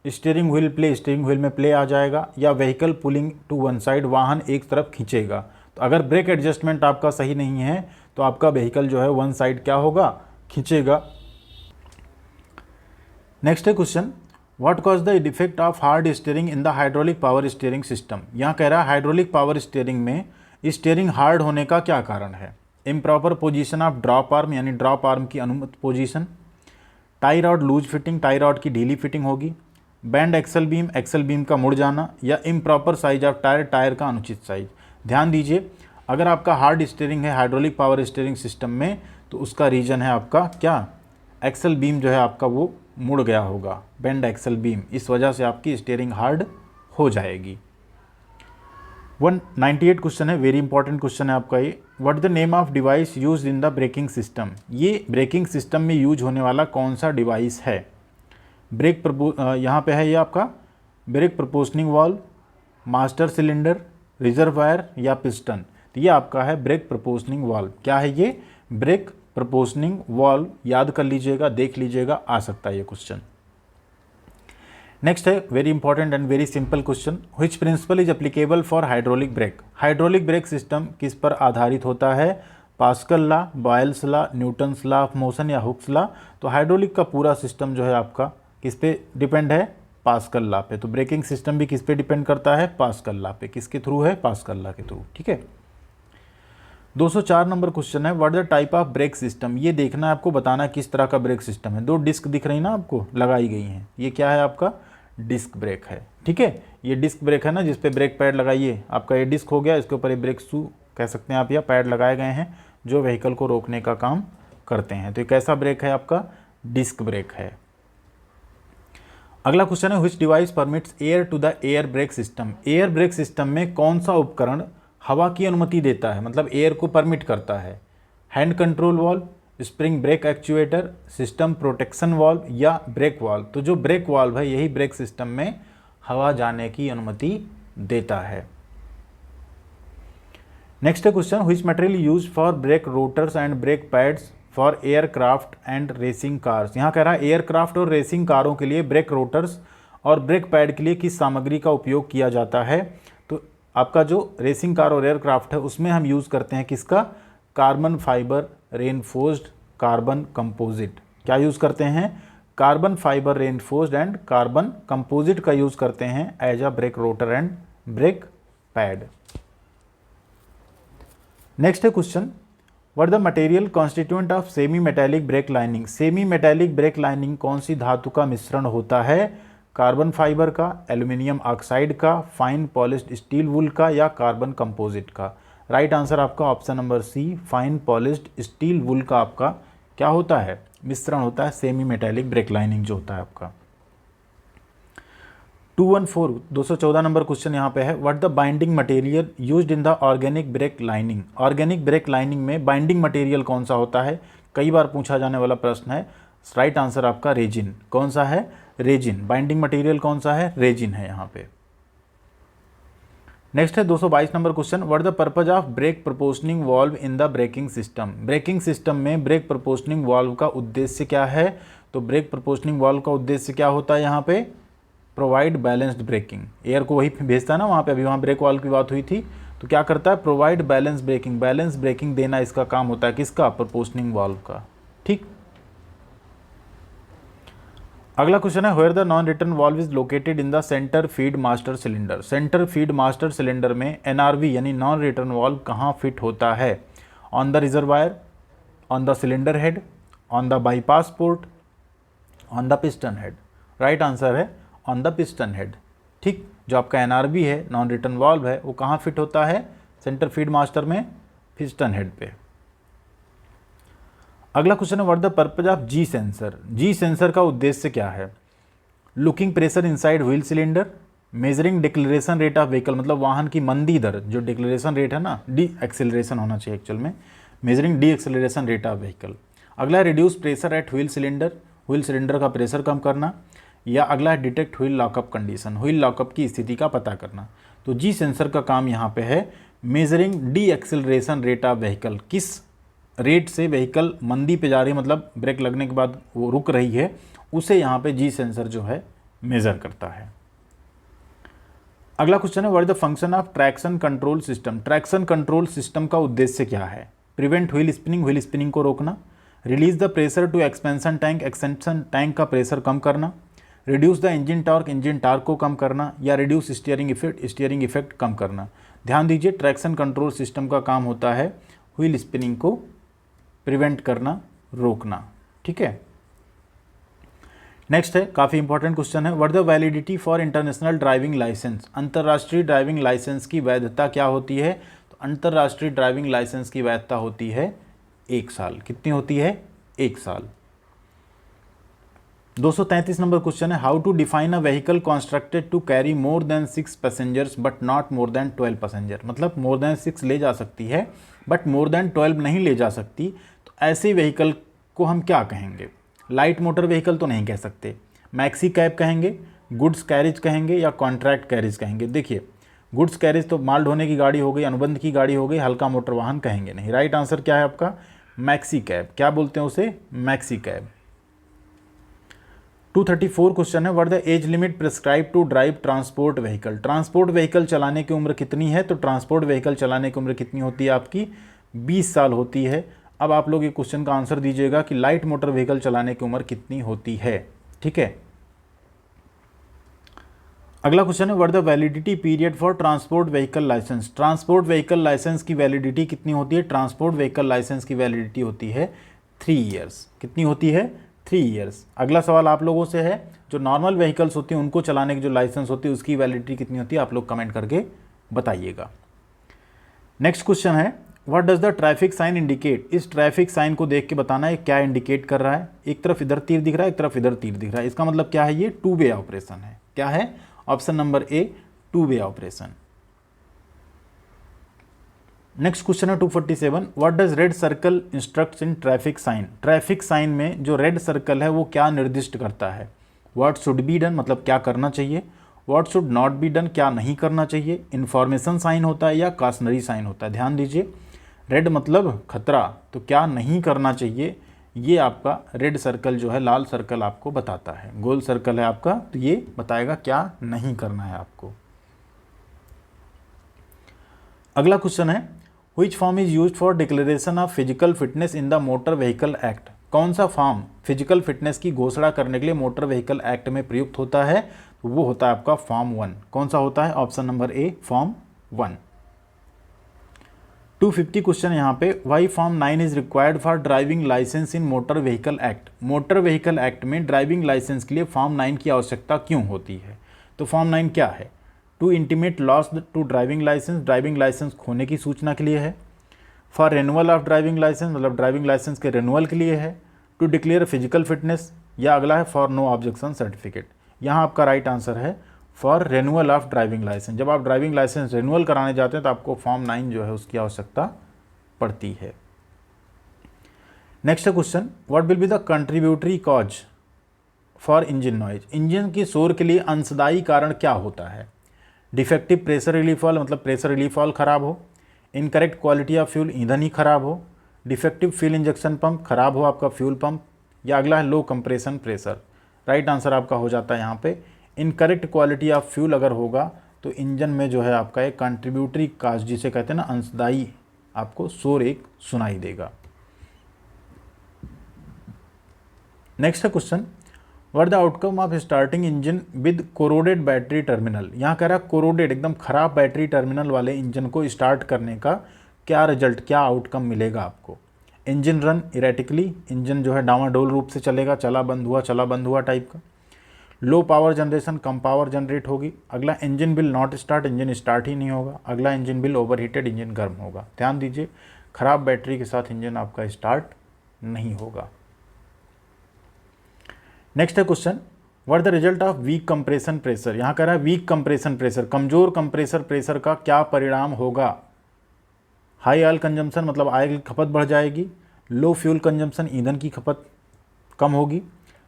steering wheel play, steering wheel में प्ले आ जाएगा, या vehicle pulling to one side, वाहन एक तरफ खींचेगा। तो अगर ब्रेक एडजस्टमेंट आपका सही नहीं है तो आपका व्हीकल जो है वन साइड क्या होगा? खींचेगा। नेक्स्ट है question, what cause the defect of hard steering in the hydraulic power steering system. यहाँ कह रहा है हाइड्रोलिक पावर स्टीयरिंग में स्टीयरिंग हार्ड होने का क्या कारण है? Improper position of drop arm, यानी ड्रॉप आर्म की अनुमत position, tie rod loose fitting, tie rod की ढीली फिटिंग होगी, बैंड एक्सल बीम का मुड़ जाना, या improper size of tyre, tyre का अनुचित साइज। ध्यान दीजिए, अगर आपका हार्ड स्टीयरिंग है हाइड्रोलिक पावर स्टीयरिंग सिस्टम में तो उसका रीजन है आपका क्या? एक्सल बीम जो है आपका वो मुड़ गया होगा, बेंड एक्सल बीम, इस वजह से आपकी स्टीयरिंग हार्ड हो जाएगी। 198 क्वेश्चन है, वेरी इंपॉर्टेंट क्वेश्चन है आपका ये, what the name of device used in the braking system. ये ब्रेकिंग सिस्टम में यूज होने वाला कौन सा डिवाइस है? यहाँ पे है ये आपका brake proportioning valve, master cylinder, reservoir या पिस्टन। तो ये आपका है ब्रेक प्रपोजनिंग वाल्व। क्या है ये? Brake proportioning valve. याद कर लीजिएगा, देख लीजिएगा, आ सकता है ये क्वेश्चन। नेक्स्ट है very important and very simple question, which principle is applicable for hydraulic brake. Hydraulic brake system किस पर आधारित होता है? Pascal law, Boyle's law, Newton's law of motion या हुक्स लॉ। तो हाइड्रोलिक का पूरा सिस्टम जो है आपका किस पे डिपेंड है? पास्कल लॉ पे। तो ब्रेकिंग सिस्टम भी किस पे डिपेंड करता है? पास्कल लॉ पे। किसके थ्रू है? पास्कल लॉ के थ्रू, ठीक है। 204 नंबर क्वेश्चन है, what the type of brake system. ये देखना है आपको, बताना किस तरह का ब्रेक सिस्टम है। दो डिस्क दिख रही ना आपको, लगाई गई हैं, ये क्या है आपका? डिस्क ब्रेक है, ठीक है। ये डिस्क ब्रेक है ना, जिस पे ब्रेक पैड लगाइए, आपका ये डिस्क हो गया, इसके ऊपर ये ब्रेक शू कह सकते हैं आप, या पैड लगाए गए हैं जो व्हीकल को रोकने का काम करते हैं। तो ये कैसा ब्रेक है आपका? डिस्क ब्रेक है। अगला क्वेश्चन है, which device permits air to the air brake system. Air brake system में कौन सा उपकरण हवा की अनुमति देता है, मतलब एयर को परमिट करता है। Hand control valve, spring brake actuator, system protection valve या ब्रेक वाल्व। तो जो ब्रेक वाल्व है यही ब्रेक सिस्टम में हवा जाने की अनुमति देता है। Next question, which material use for brake rotors and brake pads for aircraft and racing cars. यहाँ कह रहा है एयरक्राफ्ट और रेसिंग कारों के लिए ब्रेक रोटर्स और ब्रेक पैड के लिए किस सामग्री का उपयोग किया जाता है। तो आपका जो रेसिंग कार और एयरक्राफ्ट है उसमें हम यूज़ करते हैं किसका, carbon fibre reinforced carbon composite. क्या यूज़ करते हैं, carbon fibre reinforced and carbon composite का यूज़ करते हैं as a brake rotor and brake pad. Next है question, what the material constituent of semi metallic brake lining. Semi metallic brake lining कौन सी धातु का मिश्रण होता है, कार्बन फाइबर का, एल्यूमिनियम ऑक्साइड का, फाइन पॉलिश्ड स्टील वूल का या कार्बन कंपोजिट का। राइट आंसर आपका option number C, fine polished steel wool का आपका क्या होता है, मिश्रण होता है सेमी मेटेलिक ब्रेक लाइनिंग जो होता है आपका। 214 नंबर क्वेश्चन यहाँ पे है, what the binding material used in the organic brake lining. Organic brake lining में बाइंडिंग मटेरियल कौन सा होता है, कई बार पूछा जाने वाला प्रश्न है। राइट आंसर आपका रेजिन। कौन सा है, रेजिन। बाइंडिंग मटेरियल कौन सा है, रेजिन है यहाँ पे। नेक्स्ट है 222 number question, what the purpose of brake proportioning valve in the braking system. Braking system में ब्रेक प्रोपोर्शनिंग वाल्व का उद्देश्य क्या है। तो ब्रेक प्रोपोर्शनिंग वाल्व का उद्देश्य क्या होता है यहाँ पे, प्रोवाइड बैलेंस्ड ब्रेकिंग। एयर को वही भेजता है ना वहाँ पे, अभी वहाँ ब्रेक वाल्व की बात हुई थी, तो क्या करता है, provide balance braking. Balance braking देना इसका काम होता है, किसका, प्रोपोर्शनिंग वाल्व का। ठीक। अगला क्वेश्चन है, where the non return valve is located in the centre feed master cylinder. Centre feed master cylinder में एनआरवी यानी नॉन रिटर्न वाल्व कहाँ फिट होता है, on the reservoir, on the cylinder head, on the bypass port, on the piston head. Right answer है on the piston head. ठीक, जो आपका NRV है नॉन रिटर्न वाल्व है वो कहाँ फिट होता है, सेंटर फीड मास्टर में, पिस्टन हेड पे। अगला क्वेश्चन है, what the purpose of ji sensor. Ji sensor का उद्देश्य क्या है, looking pressure inside wheel cylinder, measuring declaration rate of vehicle, मतलब वाहन की मंदी दर, जो डिक्लेरेशन रेट है ना, डी एक्सेलरेशन होना चाहिए एक्चुअल में, measuring D acceleration rate of vehicle. अगला है reduce pressure at wheel cylinder, wheel cylinder का प्रेशर कम करना। या अगला है detect wheel lockup condition, wheel lockup की स्थिति का पता करना। तो जी सेंसर का काम यहाँ पे है measuring D acceleration rate of vehicle, किस रेट से व्हीकल मंदी पे जा रही है, मतलब ब्रेक लगने के बाद वो रुक रही है, उसे यहाँ पे जी सेंसर जो है मेजर करता है। अगला क्वेश्चन है, what is the function of traction control system. Traction control system का उद्देश्य क्या है, प्रिवेंट व्हील स्पिनिंग को रोकना, release the pressure to expansion tank, expansion tank का प्रेशर कम करना, रिड्यूस द इंजन टार्क को कम करना, या रिड्यूस स्टीयरिंग इफेक्ट कम करना। ध्यान दीजिए, ट्रैक्शन कंट्रोल सिस्टम का काम होता है व्हील स्पिनिंग को प्रिवेंट करना, रोकना। ठीक है। नेक्स्ट है, काफ़ी इंपॉर्टेंट क्वेश्चन है, what the validity for international driving licence. अंतर्राष्ट्रीय ड्राइविंग लाइसेंस की वैधता क्या होती है। तो अंतर्राष्ट्रीय ड्राइविंग लाइसेंस की वैधता होती है 1 साल। कितनी होती है, 1 साल। 233 नंबर क्वेश्चन है, how to define a vehicle constructed to carry more than 6 passengers but not more than 12 passenger. मतलब मोर देन 6 ले जा सकती है बट मोर देन 12 नहीं ले जा सकती, तो ऐसे व्हीकल को हम क्या कहेंगे। लाइट मोटर व्हीकल तो नहीं कह सकते, मैक्सी कैब कहेंगे, गुड्स कैरिज कहेंगे, या कॉन्ट्रैक्ट कैरिज कहेंगे। देखिए, गुड्स कैरिज तो माल ढोने की गाड़ी हो गई, अनुबंध की गाड़ी हो गई, हल्का मोटर वाहन कहेंगे नहीं। राइट आंसर क्या है आपका, मैक्सी कैब। क्या बोलते हैं उसे, मैक्सी कैब। 234 क्वेश्चन है, what the age limit prescribe to drive transport vehicle. Transport vehicle चलाने की उम्र कितनी है। तो ट्रांसपोर्ट व्हीकल चलाने की उम्र कितनी होती है आपकी, 20 साल होती है। अब आप लोग ये क्वेश्चन का आंसर दीजिएगा कि लाइट मोटर व्हीकल चलाने की उम्र कितनी होती है। ठीक है। अगला क्वेश्चन है, what the validity period for transport vehicle licence. Transport vehicle licence की वैलिडिटी कितनी होती है। ट्रांसपोर्ट व्हीकल लाइसेंस की वैलिडिटी होती है 3 ईयर्स। कितनी होती है, 3 ईयर्स। अगला सवाल आप लोगों से है, जो नॉर्मल व्हीकल्स होती हैं उनको चलाने की जो लाइसेंस होती है उसकी वैलिडिटी कितनी होती है, आप लोग कमेंट करके बताइएगा। नेक्स्ट क्वेश्चन है, what does the traffic sign indicate. इस ट्रैफिक साइन को देख के बताना है क्या इंडिकेट कर रहा है। एक तरफ इधर तीर दिख रहा है, एक तरफ इधर तीर दिख रहा है, इसका मतलब क्या है, ये 2 वे ऑपरेशन है। क्या है, option number A, 2 way operation. Next question है 247, what does red circle instructs in traffic sign. Traffic sign में जो रेड सर्कल है वो क्या निर्दिष्ट करता है। व्हाट शुड बी डन मतलब क्या करना चाहिए, what should not be done क्या नहीं करना चाहिए, इन्फॉर्मेशन साइन होता है या काशनरी साइन होता है। ध्यान दीजिए, रेड मतलब खतरा, तो क्या नहीं करना चाहिए ये आपका रेड सर्कल जो है, लाल सर्कल आपको बताता है। गोल सर्कल है आपका, तो ये बताएगा क्या नहीं करना है आपको। अगला क्वेश्चन है, which form is used for declaration of physical fitness in the motor vehicle act. कौन सा फॉर्म फिजिकल फिटनेस की घोषणा करने के लिए मोटर व्हीकल एक्ट में प्रयुक्त होता है, तो वो होता है आपका फॉर्म 1। कौन सा होता है, option number A form 1। 250 question यहाँ पे, why form 9 is required for driving licence in motor vehicle act. Motor vehicle act में ड्राइविंग लाइसेंस के लिए फॉर्म 9 की आवश्यकता क्यों होती है। तो फॉर्म 9 क्या है, to intimate loss to driving licence, driving licence खोने की सूचना के लिए है। For renewal of driving licence मतलब ड्राइविंग लाइसेंस के रेनुअल के लिए है। टू डिक्लेयर फिजिकल फिटनेस, या अगला है फॉर नो ऑब्जेक्शन सर्टिफिकेट। यहाँ आपका राइट आंसर है for renewal of driving licence. जब आप ड्राइविंग लाइसेंस रेनुअल कराने जाते हैं तो आपको फॉर्म 9 जो है उसकी आवश्यकता पड़ती है। Next question, what will be the contributory cause for engine noise. Engine की शोर के लिए अंशदायी कारण क्या होता है। डिफेक्टिव प्रेशर रिलीफ वाल्व मतलब प्रेशर रिलीफ वाल्व खराब हो, इनकरेक्ट क्वालिटी ऑफ फ्यूल ईंधन ही खराब हो, डिफेक्टिव फ्यूल इंजेक्शन पंप खराब हो आपका फ्यूल पंप, या अगला है लो कंप्रेशन प्रेशर। राइट आंसर आपका हो जाता है यहाँ पे इनकरेक्ट क्वालिटी ऑफ फ्यूल अगर होगा तो इंजन में जो है आपका एक कंट्रीब्यूटरी काज जिसे कहते हैं ना अंशदायी आपको शोर एक सुनाई देगा। नेक्स्ट है question, what the outcome of starting engine with corroded battery terminal. यहाँ कह रहा है कोरोडेड एकदम खराब बैटरी टर्मिनल वाले इंजन को स्टार्ट करने का क्या रिजल्ट क्या आउटकम मिलेगा आपको। इंजन रन इरेटिकली, इंजन जो है डावाडोल रूप से चलेगा, चला बंद हुआ टाइप का। लो पावर जनरेशन, कम पावर जनरेट होगी। अगला engine will not start, engine start ही नहीं होगा। अगला इंजन बिल ओवरहीटेड, इंजन गर्म होगा। ध्यान दीजिए, खराब बैटरी के साथ इंजन आपका स्टार्ट नहीं होगा। नेक्स्ट है question, what the result of weak compression pressure. यहाँ कह रहा है वीक कंप्रेशन प्रेशर, कमजोर कंप्रेसर प्रेशर का क्या परिणाम होगा। हाई ऑयल कंजम्पशन मतलब ऑयल की खपत बढ़ जाएगी। लो फ्यूल कंजम्पशन ईंधन की खपत कम होगी।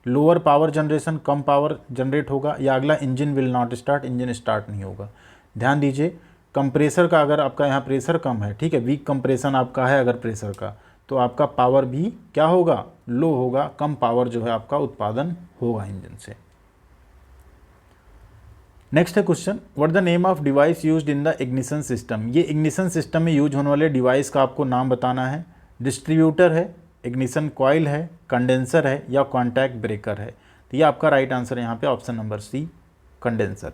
लोअर पावर जनरेशन कम पावर जनरेट होगा। या अगला engine will not start, engine start नहीं होगा। ध्यान दीजिए, कंप्रेसर का अगर आपका यहाँ प्रेशर कम है, ठीक है, वीक कंप्रेशन आपका है अगर प्रेशर का, तो आपका पावर भी क्या होगा, लो होगा, कम पावर जो है आपका उत्पादन होगा इंजन से। नेक्स्ट है question, what the name of device used in the ignition system. ये इग्निशन सिस्टम में यूज होने वाले डिवाइस का आपको नाम बताना है। डिस्ट्रीब्यूटर है, इग्निशन कॉइल है, कंडेंसर है, या कॉन्टैक्ट ब्रेकर है। तो ये आपका राइट आंसर है यहाँ पे option number C condenser.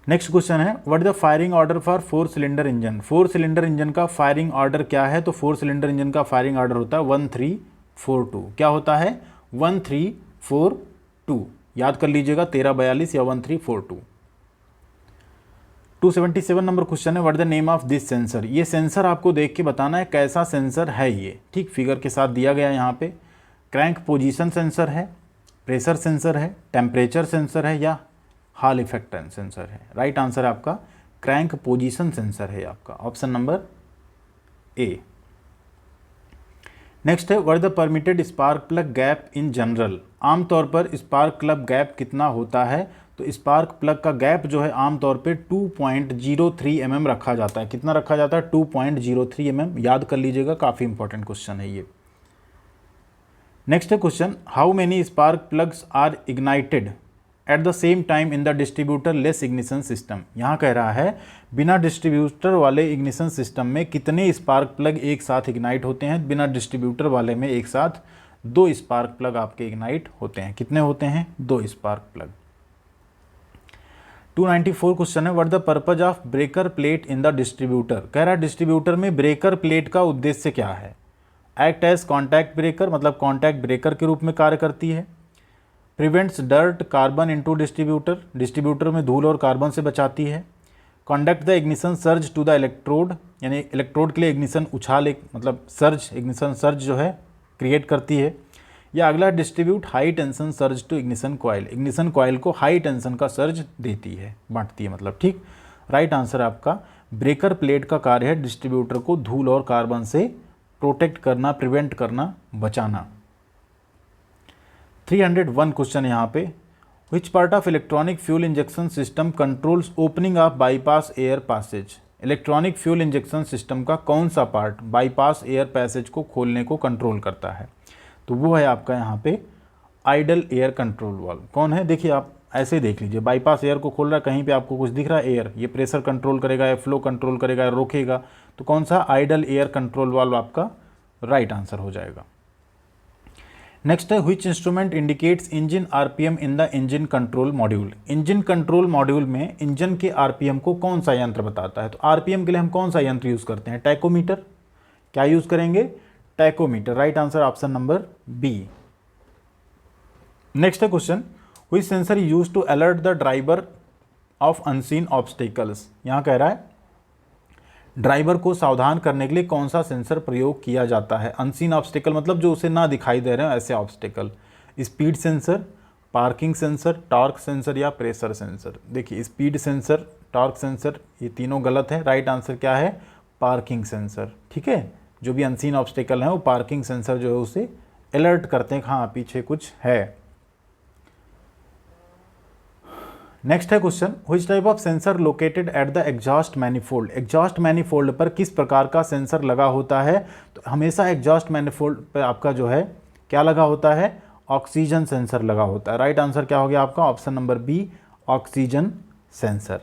Next question है, what the firing order for 4 cylinder engine. 4 cylinder engine का फायरिंग ऑर्डर क्या है। तो 4 सिलेंडर इंजन का फायरिंग ऑर्डर होता है 1342। क्या होता है 1342, याद कर लीजिएगा 1342 या 1342। 277 नंबर क्वेश्चन है, what the name of this sensor. ये सेंसर आपको देख के बताना है कैसा सेंसर है ये, ठीक, फिगर के साथ दिया गया है यहाँ पे। क्रैंक पोजीशन सेंसर है, प्रेशर सेंसर है, टेम्परेचर सेंसर है, या हॉल इफेक्ट सेंसर है। राइट आंसर है आपका क्रैंक पोजीशन सेंसर है आपका ऑप्शन नंबर ए। नेक्स्ट है, what the permitted spark plug gap in general. आमतौर पर स्पार्क प्लग गैप कितना होता है। तो स्पार्क प्लग का गैप जो है आमतौर पे 2.03 mm रखा जाता है। कितना रखा जाता है 2.03 mm, याद कर लीजिएगा, काफ़ी इंपॉर्टेंट क्वेश्चन है ये। नेक्स्ट है question, how many spark plugs are ignited at the same time in the distributor less ignition system. यहाँ कह रहा है बिना डिस्ट्रीब्यूटर वाले इग्निशन सिस्टम में कितने स्पार्क प्लग एक साथ इग्नाइट होते हैं। बिना डिस्ट्रीब्यूटर वाले में एक साथ 2 स्पार्क प्लग आपके इग्नाइट होते हैं। कितने होते हैं 2 स्पार्क प्लग। 294 क्वेश्चन है, what the purpose of breaker plate in the distributor. कह रहा है डिस्ट्रीब्यूटर में ब्रेकर प्लेट का उद्देश्य क्या है। एक्ट एज कॉन्टैक्ट ब्रेकर मतलब कॉन्टैक्ट ब्रेकर के रूप में कार्य करती है। Prevents dirt carbon into distributor, distributor में धूल और कार्बन से बचाती है। Conduct the ignition surge to the electrode, यानी इलेक्ट्रोड के लिए इग्निशन उछाल एक मतलब सर्ज, इग्निशन सर्ज जो है क्रिएट करती है। या अगला distribute high tension surge to ignition coil, ignition coil को हाई टेंशन का सर्ज देती है, बांटती है मतलब, ठीक। राइट आंसर आपका ब्रेकर प्लेट का कार्य है डिस्ट्रीब्यूटर को धूल और कार्बन से प्रोटेक्ट करना, प्रिवेंट करना, बचाना। 301 क्वेश्चन यहाँ पे, which part of electronic fuel injection system controls opening of bypass air passage. Electronic fuel injection system का कौन सा पार्ट बाईपास एयर पैसेज को खोलने को कंट्रोल करता है? तो वो है आपका यहाँ पे आइडल एयर कंट्रोल वाल्व। कौन है? देखिए आप ऐसे देख लीजिए, बाईपास एयर को खोल रहा है, कहीं पे आपको कुछ दिख रहा है एयर, ये प्रेशर कंट्रोल करेगा या फ्लो कंट्रोल करेगा या रोकेगा, तो कौन सा? आइडल एयर कंट्रोल वाल्व आपका राइट आंसर हो जाएगा। नेक्स्ट है, which instrument indicates engine RPM in the engine control module. Engine control module में इंजन के आरपीएम को कौन सा यंत्र बताता है? तो आरपीएम के लिए हम कौन सा यंत्र यूज करते हैं? टैकोमीटर। क्या यूज करेंगे? Tachometer. Right answer option number B. Next है question, which sensor use to alert the driver of unseen obstacles. यहाँ कह रहा है ड्राइवर को सावधान करने के लिए कौन सा सेंसर प्रयोग किया जाता है? अनसीन ऑब्स्टिकल मतलब जो उसे ना दिखाई दे रहे हैं ऐसे obstacle. Speed sensor, parking sensor, torque sensor या प्रेशर सेंसर। देखिए स्पीड सेंसर, टॉर्क सेंसर, ये तीनों गलत है। राइट आंसर क्या है? Parking sensor. ठीक है, जो भी अनसीन ऑब्स्टिकल है वो पार्किंग सेंसर जो है उसे अलर्ट करते हैं, हाँ पीछे कुछ है। नेक्स्ट है question, which type of sensor located at the exhaust manifold. Exhaust manifold पर किस प्रकार का सेंसर लगा होता है? तो हमेशा एग्जॉस्ट मैनिफोल्ड पर आपका जो है क्या लगा होता है? ऑक्सीजन सेंसर लगा होता है। राइट आंसर क्या हो गया आपका? Option number B, oxygen sensor.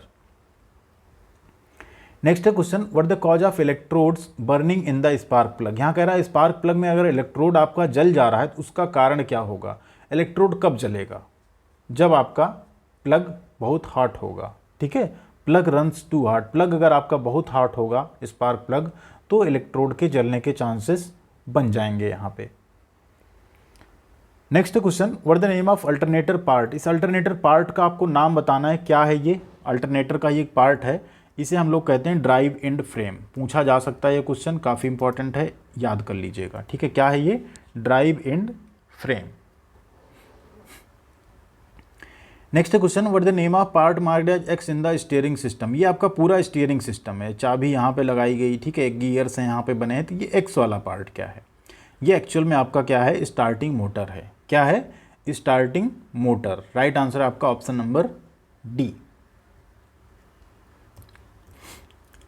Next है question, what the cause of electrodes burning in the spark plug. यहाँ कह रहा है स्पार्क प्लग में अगर इलेक्ट्रोड आपका जल जा रहा है तो उसका कारण क्या होगा? इलेक्ट्रोड कब जलेगा? जब आपका प्लग बहुत हॉट होगा। ठीक है, plug runs too hot. Plug अगर आपका बहुत हॉट होगा स्पार्क प्लग तो इलेक्ट्रोड के जलने के चांसेस बन जाएंगे यहाँ पे। Next question, what the name of alternator part. इस अल्टरनेटर पार्ट का आपको नाम बताना है। क्या है ये? अल्टरनेटर का ये एक पार्ट है, इसे हम लोग कहते हैं ड्राइव एंड फ्रेम। पूछा जा सकता है ये क्वेश्चन, काफ़ी इंपॉर्टेंट है, याद कर लीजिएगा। ठीक है, क्या है ये? Drive end frame. Next question, what the name of part marked as X in the steering system. ये आपका पूरा स्टीयरिंग सिस्टम है, चाबी यहाँ पे लगाई गई, ठीक है, गियर्स हैं यहाँ पे बने हैं, तो ये एक्स वाला पार्ट क्या है? ये एक्चुअल में आपका क्या है? स्टार्टिंग मोटर है। क्या है? Starting motor. राइट आंसर आपका ऑप्शन नंबर डी।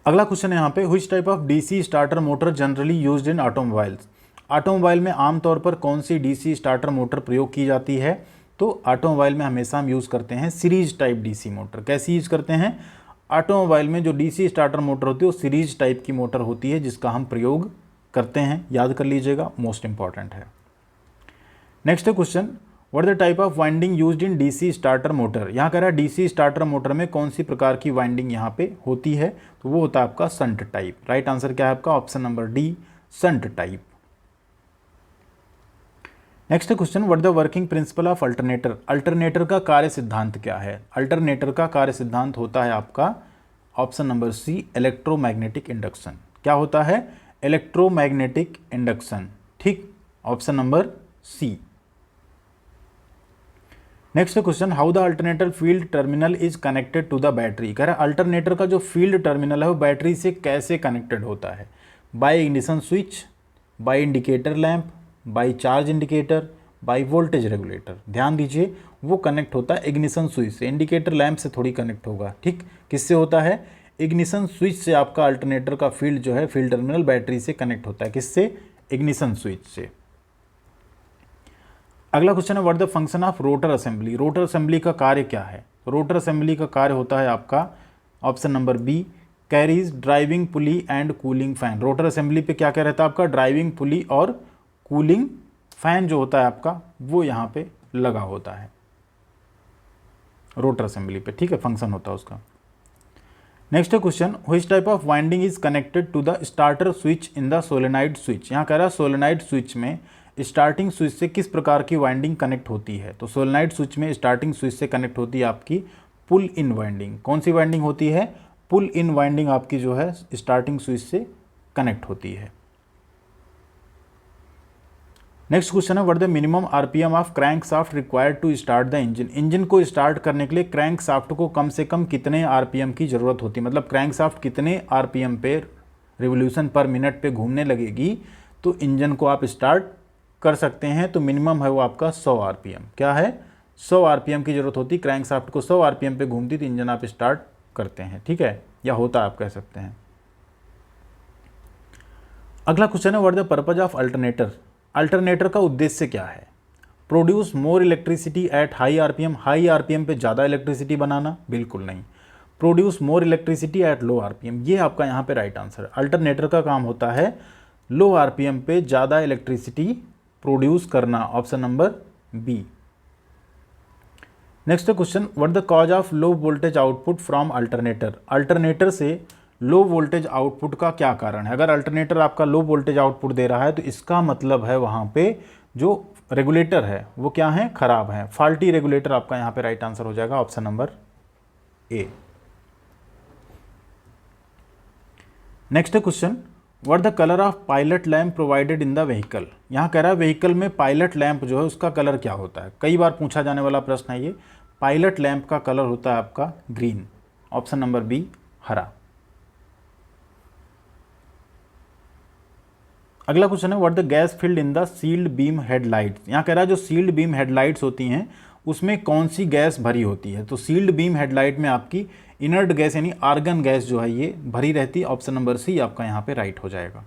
अगला क्वेश्चन है यहाँ पे, which type of DC starter motor generally used in automobiles. Automobile में आमतौर पर कौन सी डीसी स्टार्टर मोटर प्रयोग की जाती है? तो ऑटोमोबाइल में हमेशा हम यूज़ करते हैं सीरीज टाइप डीसी मोटर। कैसी यूज़ करते हैं? ऑटोमोबाइल में जो डीसी स्टार्टर मोटर होती है वो सीरीज टाइप की मोटर होती है जिसका हम प्रयोग करते हैं। याद कर लीजिएगा, मोस्ट इंपॉर्टेंट है। Next question, what the type of winding used in DC starter motor. यहाँ कह रहा है डीसी स्टार्टर मोटर में कौन सी प्रकार की वाइंडिंग यहाँ पे होती है? तो वो होता है आपका संट टाइप। राइट आंसर क्या है आपका? Option number D, shunt type. Next question, what the working principle of alternator. Alternator का कार्य सिद्धांत क्या है? अल्टरनेटर का कार्य सिद्धांत होता है आपका option number C, electromagnetic induction. क्या होता है? Electromagnetic induction. ठीक, option number C. Next question, how the alternator field terminal is connected to the battery. कह रहा है अल्टरनेटर का जो फील्ड टर्मिनल है वो बैटरी से कैसे कनेक्टेड होता है? By ignition switch, by indicator lamp, by charge indicator, by voltage regulator. ध्यान दीजिए, वो कनेक्ट होता है इग्निशन स्विच से, इंडिकेटर लैंप से थोड़ी कनेक्ट होगा। ठीक, किससे होता है? इग्निशन स्विच से आपका अल्टरनेटर का फील्ड जो है, फील्ड टर्मिनल बैटरी से कनेक्ट होता है। किससे? इग्निशन स्विच से। अगला क्वेश्चन है, what the function of rotor assembly. Rotor assembly का कार्य क्या है? रोटर असेंबली का कार्य होता है आपका option number B, carries driving pulley and cooling fan. Rotor assembly पे क्या क्या रहता है आपका? ड्राइविंग पुली और कूलिंग फैन जो होता है आपका वो यहाँ पे लगा होता है रोटर असेंबली पे। ठीक है, फंक्शन होता है उसका। Next question, which type of winding is connected to the starter switch in the solenoid switch. यहाँ कह रहा है सोलेनाइड स्विच में स्टार्टिंग स्विच से किस प्रकार की वाइंडिंग कनेक्ट होती है? तो सोलेनाइड स्विच में स्टार्टिंग स्विच से कनेक्ट होती है आपकी पुल इन वाइंडिंग। कौन सी वाइंडिंग होती है? पुल इन वाइंडिंग आपकी जो है स्टार्टिंग स्विच से कनेक्ट होती है। नेक्स्ट क्वेश्चन है, what the minimum RPM of crankshaft required to start the engine. Engine को स्टार्ट करने के लिए क्रैंक शाफ्ट को कम से कम कितने आरपीएम की ज़रूरत होती है, मतलब क्रैंक शाफ्ट कितने आरपीएम पे रिवोल्यूशन पर मिनट पे घूमने लगेगी तो इंजन को आप स्टार्ट कर सकते हैं। तो मिनिमम है वो आपका 100 आरपीएम। क्या है, 100 आरपीएम की ज़रूरत होती, क्रैंक शाफ्ट को 100 आरपीएम पे घूमती तो इंजन आप स्टार्ट करते हैं, ठीक है, या होता आप कह सकते हैं। अगला क्वेश्चन है, what the purpose of alternator. Alternator का उद्देश्य क्या है। Produce more electricity at high RPM, high RPM पे ज़्यादा इलेक्ट्रिसिटी बनाना, बिल्कुल नहीं। Produce more electricity at low RPM, ये आपका यहाँ पे राइट आंसर है। अल्टरनेटर का काम होता है लो आरपीएम पे ज़्यादा इलेक्ट्रिसिटी प्रोड्यूस करना, option number B. Next question, what the cause of low voltage output from alternator. Alternator से लो वोल्टेज आउटपुट का क्या कारण है। अगर अल्टरनेटर आपका लो वोल्टेज आउटपुट दे रहा है तो इसका मतलब है वहाँ पे जो रेगुलेटर है वो क्या है, खराब है, फॉल्टी रेगुलेटर आपका यहाँ पे राइट आंसर हो जाएगा, option number A. Next question, what the colour of pilot lamp provided in the vehicle. यहाँ कह रहा है व्हीकल में पायलट लैंप जो है उसका कलर क्या होता है। कई बार पूछा जाने वाला प्रश्न है ये। पायलट लैंप का कलर होता है आपका ग्रीन, ऑप्शन नंबर बी हरा। अगला क्वेश्चन है, what the gas filled in the sealed beam headlights. यहाँ कह रहा है जो सील्ड बीम हेडलाइट्स होती हैं उसमें कौन सी गैस भरी होती है। तो सील्ड बीम हेडलाइट में आपकी इनर्ट गैस यानी आर्गन गैस जो है ये भरी रहती है, ऑप्शन नंबर सी आपका यहाँ पे राइट हो जाएगा।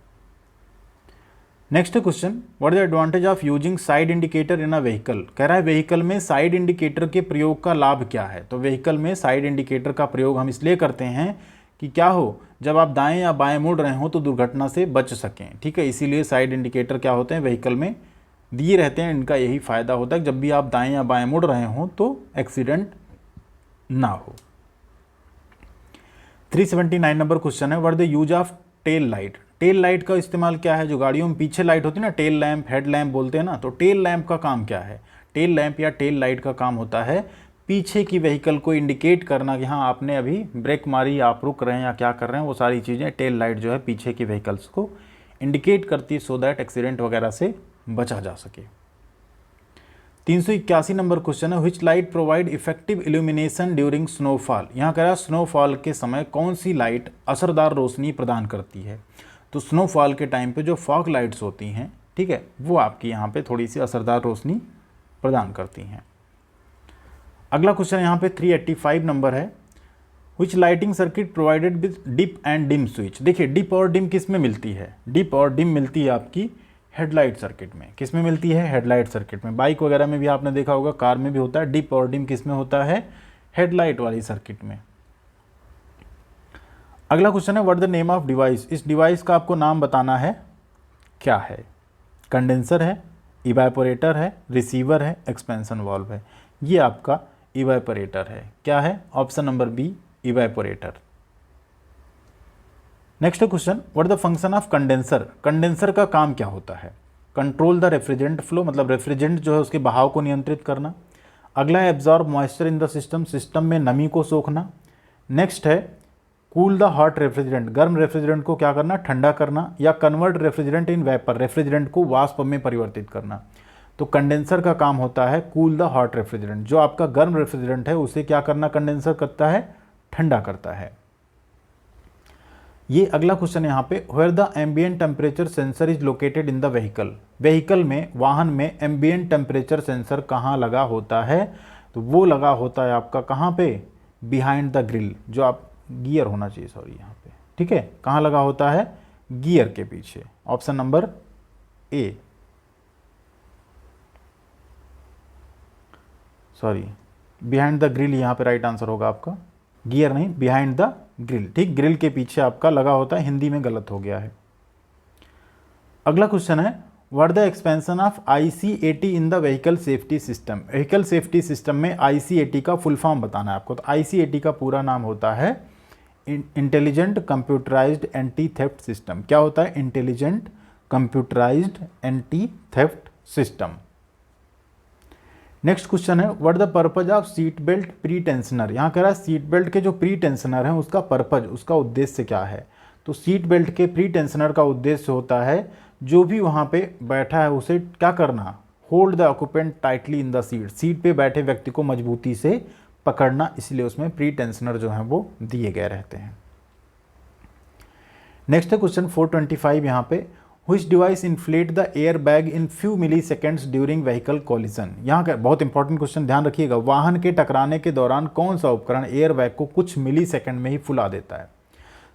Next question, what the advantage of using side indicator in a vehicle. कह रहा है व्हीकल में साइड इंडिकेटर के प्रयोग का लाभ क्या है। तो व्हीकल में साइड इंडिकेटर का प्रयोग हम इसलिए करते हैं कि क्या हो, जब आप दाएं या बाएं मुड़ रहे हो तो दुर्घटना से बच सकें, ठीक है, इसीलिए साइड इंडिकेटर क्या होते हैं व्हीकल में दिए रहते हैं। इनका यही फ़ायदा होता है कि जब भी आप दाएं या बाएं मुड़ रहे हो तो एक्सीडेंट ना हो। 379 नंबर क्वेश्चन है, what the use of tail light. Tail light का इस्तेमाल क्या है। जो गाड़ियों में पीछे लाइट होती है ना, टेल लैंप हेड लैंप बोलते हैं ना, तो टेल लैंप का काम क्या है। टेल लैंप या टेल लाइट का काम होता है पीछे की व्हीकल को इंडिकेट करना कि हाँ आपने अभी ब्रेक मारी, आप रुक रहे हैं या क्या कर रहे हैं, वो सारी चीज़ें टेल लाइट जो है पीछे की व्हीकल्स को इंडिकेट करती है सो दैट एक्सीडेंट वगैरह से बचा जा सके। 381 नंबर क्वेश्चन है, which light provide effective illumination during snowfall. यहाँ कह रहा है स्नोफॉल के समय कौन सी लाइट असरदार रोशनी प्रदान करती है। तो स्नोफॉल के टाइम पे जो फॉग लाइट्स होती हैं, ठीक है, वो आपकी यहाँ पे थोड़ी सी असरदार रोशनी प्रदान करती हैं। अगला क्वेश्चन यहाँ पे 385 नंबर है, which lighting circuit provided with dip and dim switch. देखिए डिप और डिम किस में मिलती है। डिप और डिम मिलती है आपकी हेडलाइट सर्किट में। किस में मिलती है, हेडलाइट सर्किट में। बाइक वगैरह में भी आपने देखा होगा, कार में भी होता है। डिप और डिम किस में होता है, हेडलाइट वाली सर्किट में। अगला क्वेश्चन है, what the name of device. इस डिवाइस का आपको नाम बताना है, क्या है। कंडेंसर है, इवेपोरेटर है, रिसीवर है, एक्सपेंशन वाल्व है। ये आपका इवेपोरेटर है। क्या है, option number B evaporator. Next question, what the function of condenser. Condenser का काम क्या होता है। कंट्रोल द रेफ्रिजरेंट फ्लो, मतलब रेफ्रिजरेंट जो है उसके बहाव को नियंत्रित करना। अगला है absorb moisture in the system, system में नमी को सोखना। नेक्स्ट है कूल द हॉट रेफ्रिजरेंट, गर्म रेफ्रिजरेंट को क्या करना, ठंडा करना। या convert refrigerant in vapour, refrigerant को वाष्प में परिवर्तित करना। तो कंडेंसर का काम होता है कूल द हॉट रेफ्रिजरेंट, जो आपका गर्म रेफ्रिजरेंट है उसे क्या करना कंडेंसर करता है, ठंडा करता है। ये अगला क्वेश्चन यहाँ पे, where the ambient temperature sensor is located in the vehicle. Vehicle में, वाहन में एम्बिएंट टेम्परेचर सेंसर कहाँ लगा होता है। तो वो लगा होता है आपका कहाँ पे, बिहाइंड द ग्रिल, जो आप गियर होना चाहिए, सॉरी यहाँ पे, ठीक है, कहाँ लगा होता है, गियर के पीछे, option number A, sorry behind the grill यहाँ पे राइट आंसर होगा आपका, गियर नहीं, बिहाइंड द ग्रिल, ठीक, ग्रिल के पीछे आपका लगा होता है, हिंदी में गलत हो गया है। अगला क्वेश्चन है, what the expansion of ICAT in the vehicle safety system. Vehicle safety system में ICAT का फुल फॉर्म बताना है आपको। तो ICAT का पूरा नाम होता है intelligent computerised anti theft system. क्या होता है, intelligent computerised anti theft system. Next question है, what the purpose of seat belt pre tensioner. यहाँ कह रहा है सीट बेल्ट के जो प्री टेंशनर हैं उसका पर्पज, उसका उद्देश्य क्या है। तो सीट बेल्ट के प्री टेंशनर का उद्देश्य होता है जो भी वहाँ पे बैठा है उसे क्या करना, hold the occupant tightly in the seat, seat पे बैठे व्यक्ति को मजबूती से पकड़ना, इसलिए उसमें प्री टेंशनर जो है वो दिए गए रहते हैं। नेक्स्ट है क्वेश्चन 425 यहाँ पे, which device inflate the air bag in few milliseconds during vehicle collision. यहाँ का बहुत इंपॉर्टेंट क्वेश्चन, ध्यान रखिएगा, वाहन के टकराने के दौरान कौन सा उपकरण एयर बैग को कुछ मिली सेकेंड में ही फुला देता है।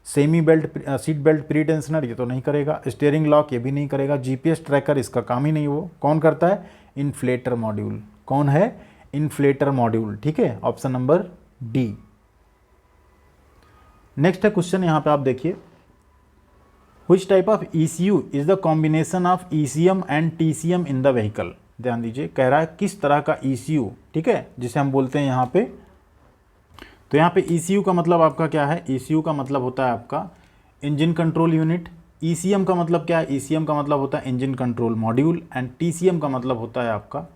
Semi belt, seat belt pre tensioner ये तो नहीं करेगा, स्टीयरिंग लॉक ये भी नहीं करेगा, जीपीएस ट्रैकर इसका काम ही नहीं, वो कौन करता है, इन्फ्लेटर मॉड्यूल। कौन है, इन्फ्लेटर मॉड्यूल, ठीक है, ऑप्शन नंबर डी। नेक्स्ट है क्वेश्चन यहाँ पे आप देखिए, Which type of ECU is the combination of ECM and TCM in the vehicle। ध्यान दीजिए, कह रहा है किस तरह का ECU, ठीक है, जिसे हम बोलते हैं यहाँ पे, तो यहाँ पे ECU का मतलब आपका क्या है, ECU का मतलब होता है आपका इंजन कंट्रोल यूनिट। ECM का मतलब क्या है, ECM का मतलब होता है engine control module, and TCM का मतलब होता है आपका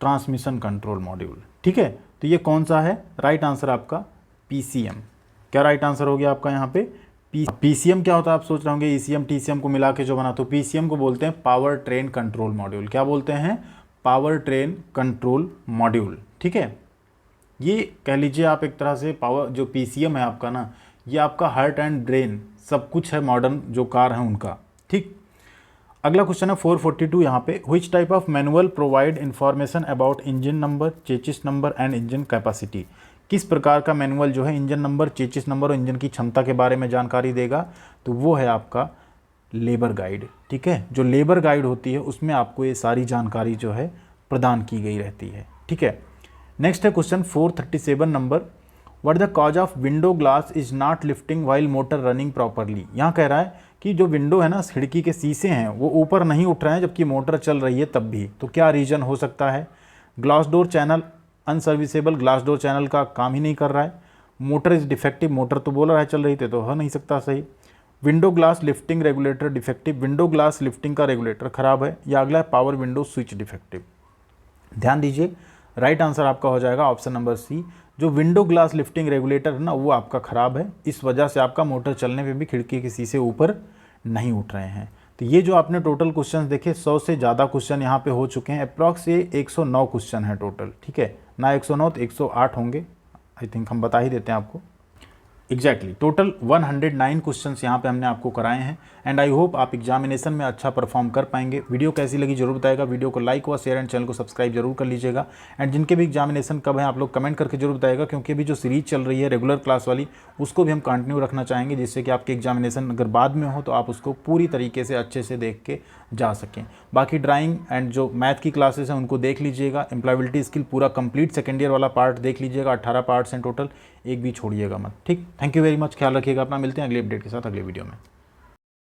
ट्रांसमिशन कंट्रोल मॉड्यूल, ठीक है। तो ये कौन सा है, राइट आंसर आपका PCM। क्या राइट आंसर हो गया आपका यहाँ पे, PCM क्या होता है, आप सोच रहे होंगे ECM TCM को मिला के जो बना, तो PCM को बोलते हैं पावर ट्रेन कंट्रोल मॉड्यूल। क्या बोलते हैं, पावर ट्रेन कंट्रोल मॉड्यूल, ठीक है। ये कह लीजिए आप एक तरह से पावर, जो PCM है आपका ना, ये आपका हार्ट एंड ब्रेन सब कुछ है मॉडर्न जो कार हैं उनका, ठीक। अगला क्वेश्चन है 442 यहाँ पे, which type of manual provide information about engine number, chassis number and engine capacity. किस प्रकार का मैनुअल जो है इंजन नंबर, चेसिस नंबर और इंजन की क्षमता के बारे में जानकारी देगा, तो वो है आपका लेबर गाइड, ठीक है। जो लेबर गाइड होती है उसमें आपको ये सारी जानकारी जो है प्रदान की गई रहती है, ठीक है। नेक्स्ट है question 437 number, what the cause of window glass is not lifting while motor running properly. यहाँ कह रहा है कि जो विंडो है ना, खिड़की के शीशे हैं, वो ऊपर नहीं उठ रहे हैं जबकि मोटर चल रही है तब भी, तो क्या रीजन हो सकता है। Glass door channel unserviceable, glass door channel का काम ही नहीं कर रहा है, मोटर इज डिफेक्टिव, मोटर तो बोल रहा है चल रही थी तो हो नहीं सकता सही, window glass lifting regulator defective, window glass lifting का रेगुलेटर खराब है, या अगला है पावर विंडो स्विच डिफेक्टिव। ध्यान दीजिए, राइट आंसर आपका हो जाएगा ऑप्शन नंबर सी, जो विंडो ग्लास लिफ्टिंग रेगुलेटर है ना, वो आपका ख़राब है, इस वजह से आपका मोटर चलने पे भी खिड़की के शीशे ऊपर नहीं उठ रहे हैं। तो ये जो आपने टोटल क्वेश्चन देखे, 100 से ज़्यादा क्वेश्चन यहाँ पे हो चुके हैं, अप्रॉक्स ये 109 क्वेश्चन है टोटल, ठीक है ना, 109 तो 108 होंगे, आई थिंक हम बता ही देते हैं आपको एग्जैक्टली। टोटल 109 क्वेश्चंस यहाँ पे हमने आपको कराए हैं, एंड आई होप आप एग्जामिनेशन में अच्छा परफॉर्म कर पाएंगे। वीडियो कैसी लगी जरूर बताएगा, वीडियो को लाइक व शेयर एंड चैनल को सब्सक्राइब जरूर कर लीजिएगा। एंड जिनके भी एग्जामिनेशन कब है आप लोग कमेंट करके जरूर बताएगा, क्योंकि अभी जो सीरीज चल रही है रेगुलर क्लास वाली, उसको भी हम कंटिन्यू रखना चाहेंगे, जिससे कि आपके एग्जामिनेशन अगर बाद में हो तो आप उसको पूरी तरीके से अच्छे से देख के जा सकें। बाकी ड्राइंग एंड जो मैथ की क्लासेस हैं उनको देख लीजिएगा, एम्प्लॉयबिलिटी स्किल पूरा कंप्लीट सेकेंड ईयर वाला पार्ट देख लीजिएगा, 18 पार्ट्स हैं टोटल, एक भी छोड़िएगा मत, ठीक। थैंक यू वेरी मच, ख्याल रखिएगा अपना, मिलते हैं अगले अपडेट के साथ अगले वीडियो में।